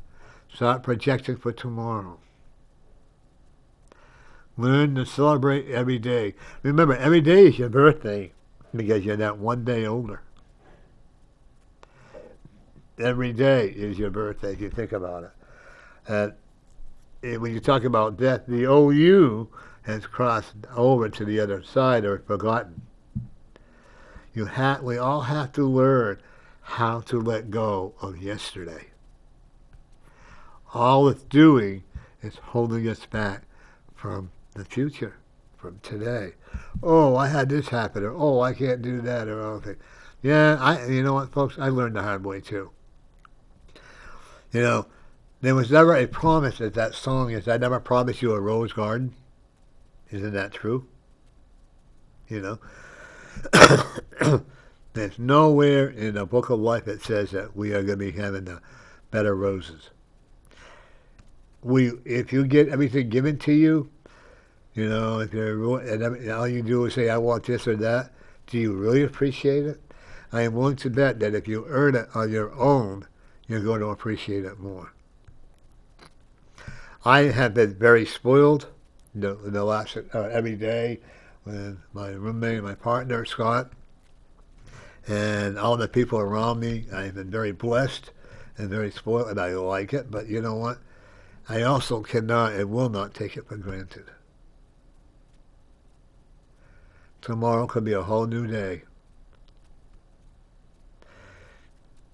Start projecting for tomorrow. Learn to celebrate every day. Remember, every day is your birthday because you're that one day older. Every day is your birthday if you think about it. And when you talk about death, the old you has crossed over to the other side or forgotten. We all have to learn how to let go of yesterday. All it's doing is holding us back from the future, from today. Oh, I had this happen, or oh, I can't do that, or anything. Yeah, you know what, folks? I learned the hard way too. There was never a promise, as that song is, I never promised you a rose garden. Isn't that true? There's nowhere in the book of life that says that we are going to be having the better roses. If you get everything given to you, if and all you do is say, I want this or that, do you really appreciate it? I am willing to bet that if you earn it on your own, you're going to appreciate it more. I have been very spoiled in the last every day with my roommate, my partner, Scott, and all the people around me. I've been very blessed and very spoiled, and I like it. But you know what? I also cannot and will not take it for granted. Tomorrow could be a whole new day.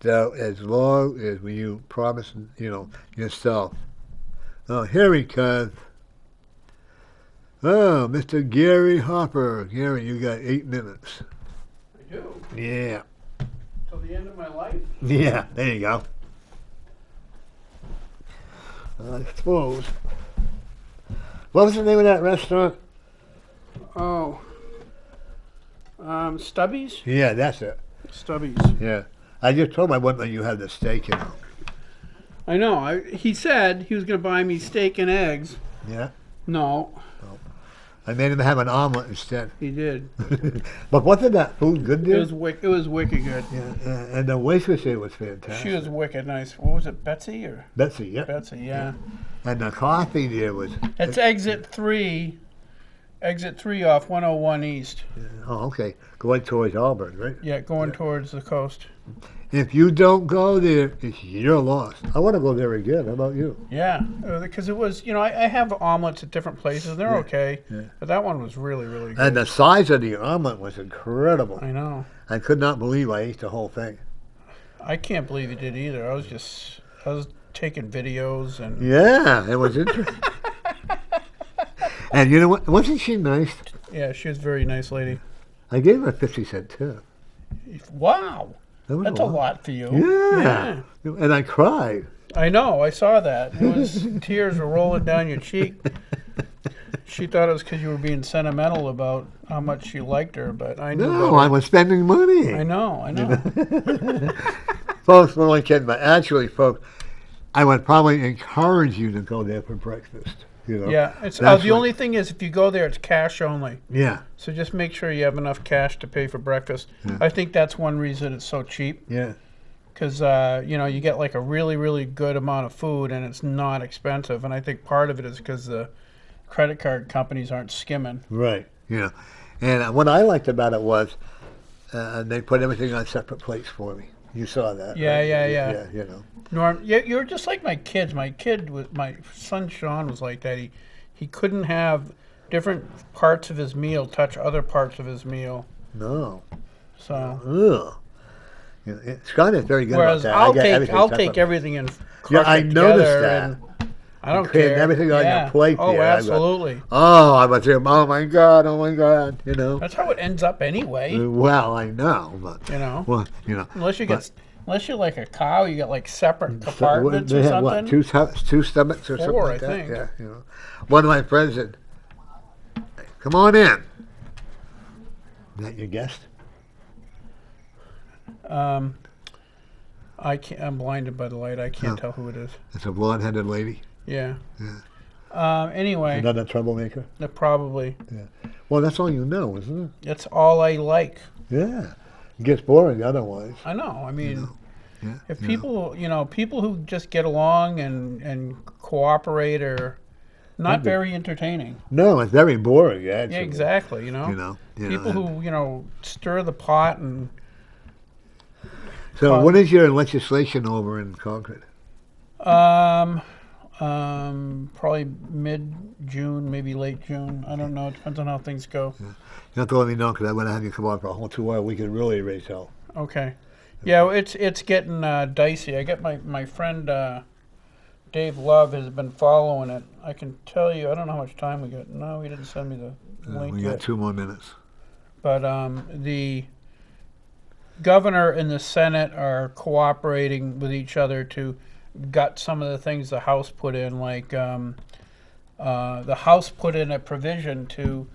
So as long as you promise, yourself. Oh, here he comes. Oh, Mr. Gary Hopper. Gary, you got 8 minutes. I do. Yeah. Till the end of my life? Yeah, there you go. I suppose. What was the name of that restaurant? Oh. Stubby's? Yeah, that's it. Stubby's. Yeah. I just told him I wouldn't let you have the steak, I know. He said he was going to buy me steak and eggs. Yeah? No. I made him have an omelet instead. He did. But wasn't that food good there? It was wicked good. Yeah, and the waitress there was fantastic. She was wicked nice. What was it, Betsy or? Betsy, yeah. Betsy, yeah. And the coffee there was... It's exit 3 off 101 East. Oh, okay. Going towards Auburn, right? Yeah, going towards the coast. If you don't go there, it's your loss. I want to go there again. How about you? Yeah, because it was, I have omelets at different places. They're okay. Yeah. But that one was really, really good. And the size of the omelet was incredible. I know. I could not believe I ate the whole thing. I can't believe you did either. I was taking videos and... Yeah, it was interesting. And you know what? Wasn't she nice? Yeah, she was a very nice lady. I gave her a 50-cent tip. Wow. That's a lot for you. Yeah. And I cried. I know. I saw that. Tears were rolling down your cheek. She thought it was because you were being sentimental about how much she liked her, but I knew. No, I was spending money. I know. Folks, we're only kidding, but actually, folks, I would probably encourage you to go there for breakfast. Yeah, the only thing is if you go there, it's cash only. Yeah. So just make sure you have enough cash to pay for breakfast. Yeah. I think that's one reason it's so cheap. Yeah. because you get like a really, really good amount of food, and it's not expensive. And I think part of it is because the credit card companies aren't skimming. Right. Yeah. And what I liked about it was they put everything on separate plates for me. You saw that. Yeah, right? yeah. Yeah. You know. Norm, you're just like my kids. My son Sean was like that. He couldn't have different parts of his meal touch other parts of his meal. No. So. Ugh. Yeah, Scott is very good Whereas about that. I'll take everything and crush Yeah, I it noticed together, that. and I don't Creating care. everything on your plate Oh, there. absolutely. I was saying, oh my God, you know. That's how it ends up anyway. Well, I know, but You know. well, you know. Unless you're like a cow, you got like separate compartments they or have something. two stomachs or something Four, like I that. think. Yeah, you know. One of my friends said, "Come on in." Is that your guest? I can't. I'm blinded by the light. I can't tell who it is. It's a blonde-headed lady. Yeah. Anyway, Another troublemaker. Probably. Yeah. Well, that's all you know, isn't it? That's all I like. Yeah. It gets boring otherwise. I know. I mean, Yeah. if people, people who just get along and cooperate are not very entertaining. No, it's very boring. Actually. Yeah, exactly. People who stir the pot and. So, what is your legislation over in Concord? Probably mid-June, maybe late June. I don't know. It depends on how things go. You have to let me know because I want to have you come on for a whole 2 hour. We can really raise hell. Okay. Yeah, it's getting dicey. I get my friend Dave Love has been following it. I can tell you. I don't know how much time we got. No, he didn't send me the link We yet. got 2 more minutes. But the governor and the Senate are cooperating with each other to gut some of the things the House put in, like the House put in a provision to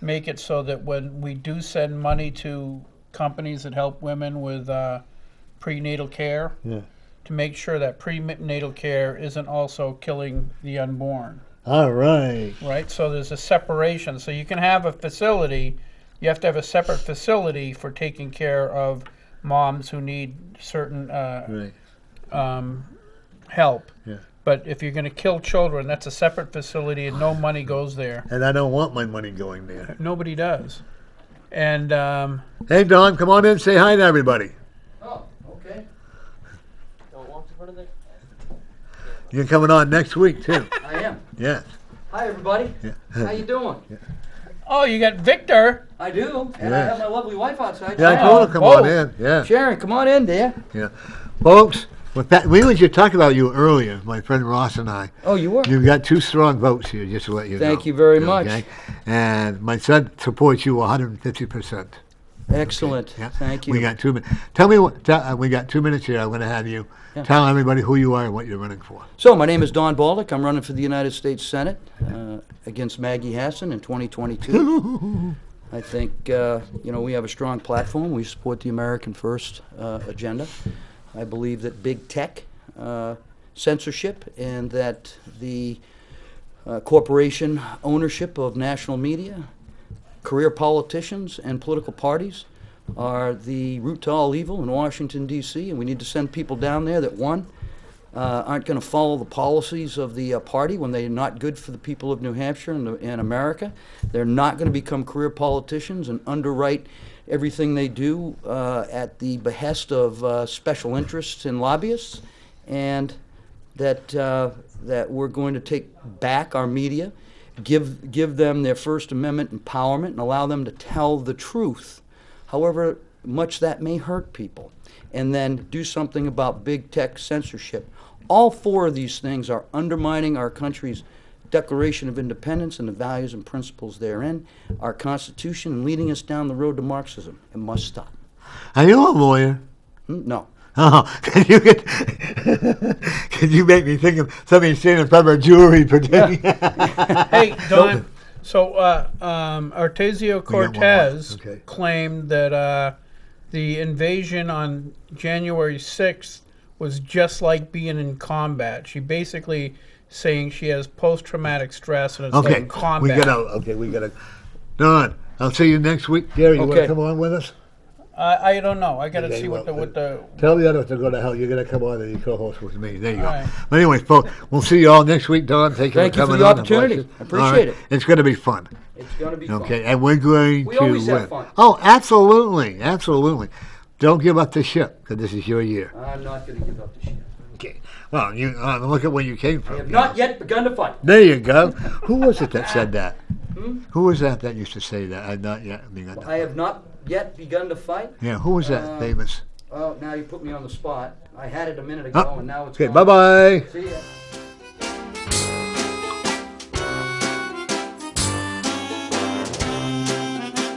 make it so that when we do send money to companies that help women with prenatal care, to make sure that prenatal care isn't also killing the unborn. All right. Right? So there's a separation. So you can have a facility. You have to have a separate facility for taking care of moms who need certain help. Yeah. But if you're going to kill children, that's a separate facility and no money goes there. And I don't want my money going there. Nobody does. And hey, Don, come on in. Say hi to everybody. Oh, okay. Don't walk in front of it. You're coming on next week too. I am. Yes. Hi, everybody. Yeah. How you doing? oh, you got Victor. I do, and I Yes. have my lovely wife outside. Yeah, I Sharon. told her come on in. Yeah. Sharon, come on in, dear. Yeah. Folks, we were just talking about you earlier, my friend Ross and I. Oh, you were? You've got 2 strong votes here, just to let you know. Thank you very much. And my son supports you 150%. Excellent. Yeah. Thank you. We got 2 minutes. Tell me what. We got 2 minutes here. I'm going to have you tell everybody who you are and what you're running for. So, my name is Don Baldock. I'm running for the United States Senate against Maggie Hassan in 2022. I think, we have a strong platform. We support the American First agenda. I believe that big tech, censorship, and that the corporation ownership of national media, career politicians, and political parties are the root to all evil in Washington, D.C., and we need to send people down there that, one, aren't going to follow the policies of the party when they're not good for the people of New Hampshire and America. They're not going to become career politicians and underwrite everything they do at the behest of special interests and lobbyists, and that we're going to take back our media, give them their First Amendment empowerment, and allow them to tell the truth, however much that may hurt people, and then do something about big tech censorship. All 4 of these things are undermining our country's Declaration of Independence and the values and principles therein, our Constitution, and leading us down the road to Marxism. It must stop. Are you a lawyer? No. Oh, can you make me think of something seen in front of a jewelry pretending? Hey, Don. So Artesio Cortez Okay. claimed that the invasion on January 6th was just like being in combat. She basically saying she has post-traumatic stress and it's like in combat. We gotta. Don, I'll see you next week. Gary, you want Okay. to come on with us? I don't know. I got to Okay, see what well, the. Tell the others to go to hell. You're going to come on and you co-host with me. There you go. All right. But anyway, folks, we'll see you all next week, Don. Thank you Thank for you for coming the on. opportunity. Bless you. I appreciate All right. it. It's going to be fun. It's going to be fun. Okay, and we're going We to always have win. fun. Oh, absolutely, absolutely. Don't give up the ship, because this is your year. I'm not going to give up the ship. Okay. Well, you look at where you came I from. have not yet begun to fight. There you go. Who was it that said that? Who was that used to say that? I've not yet begun to I fight. have not yet begun to fight. Yeah, who was that famous? Oh, now you put me on the spot. I had it a minute ago, and now it's Okay, gone. bye-bye. See ya.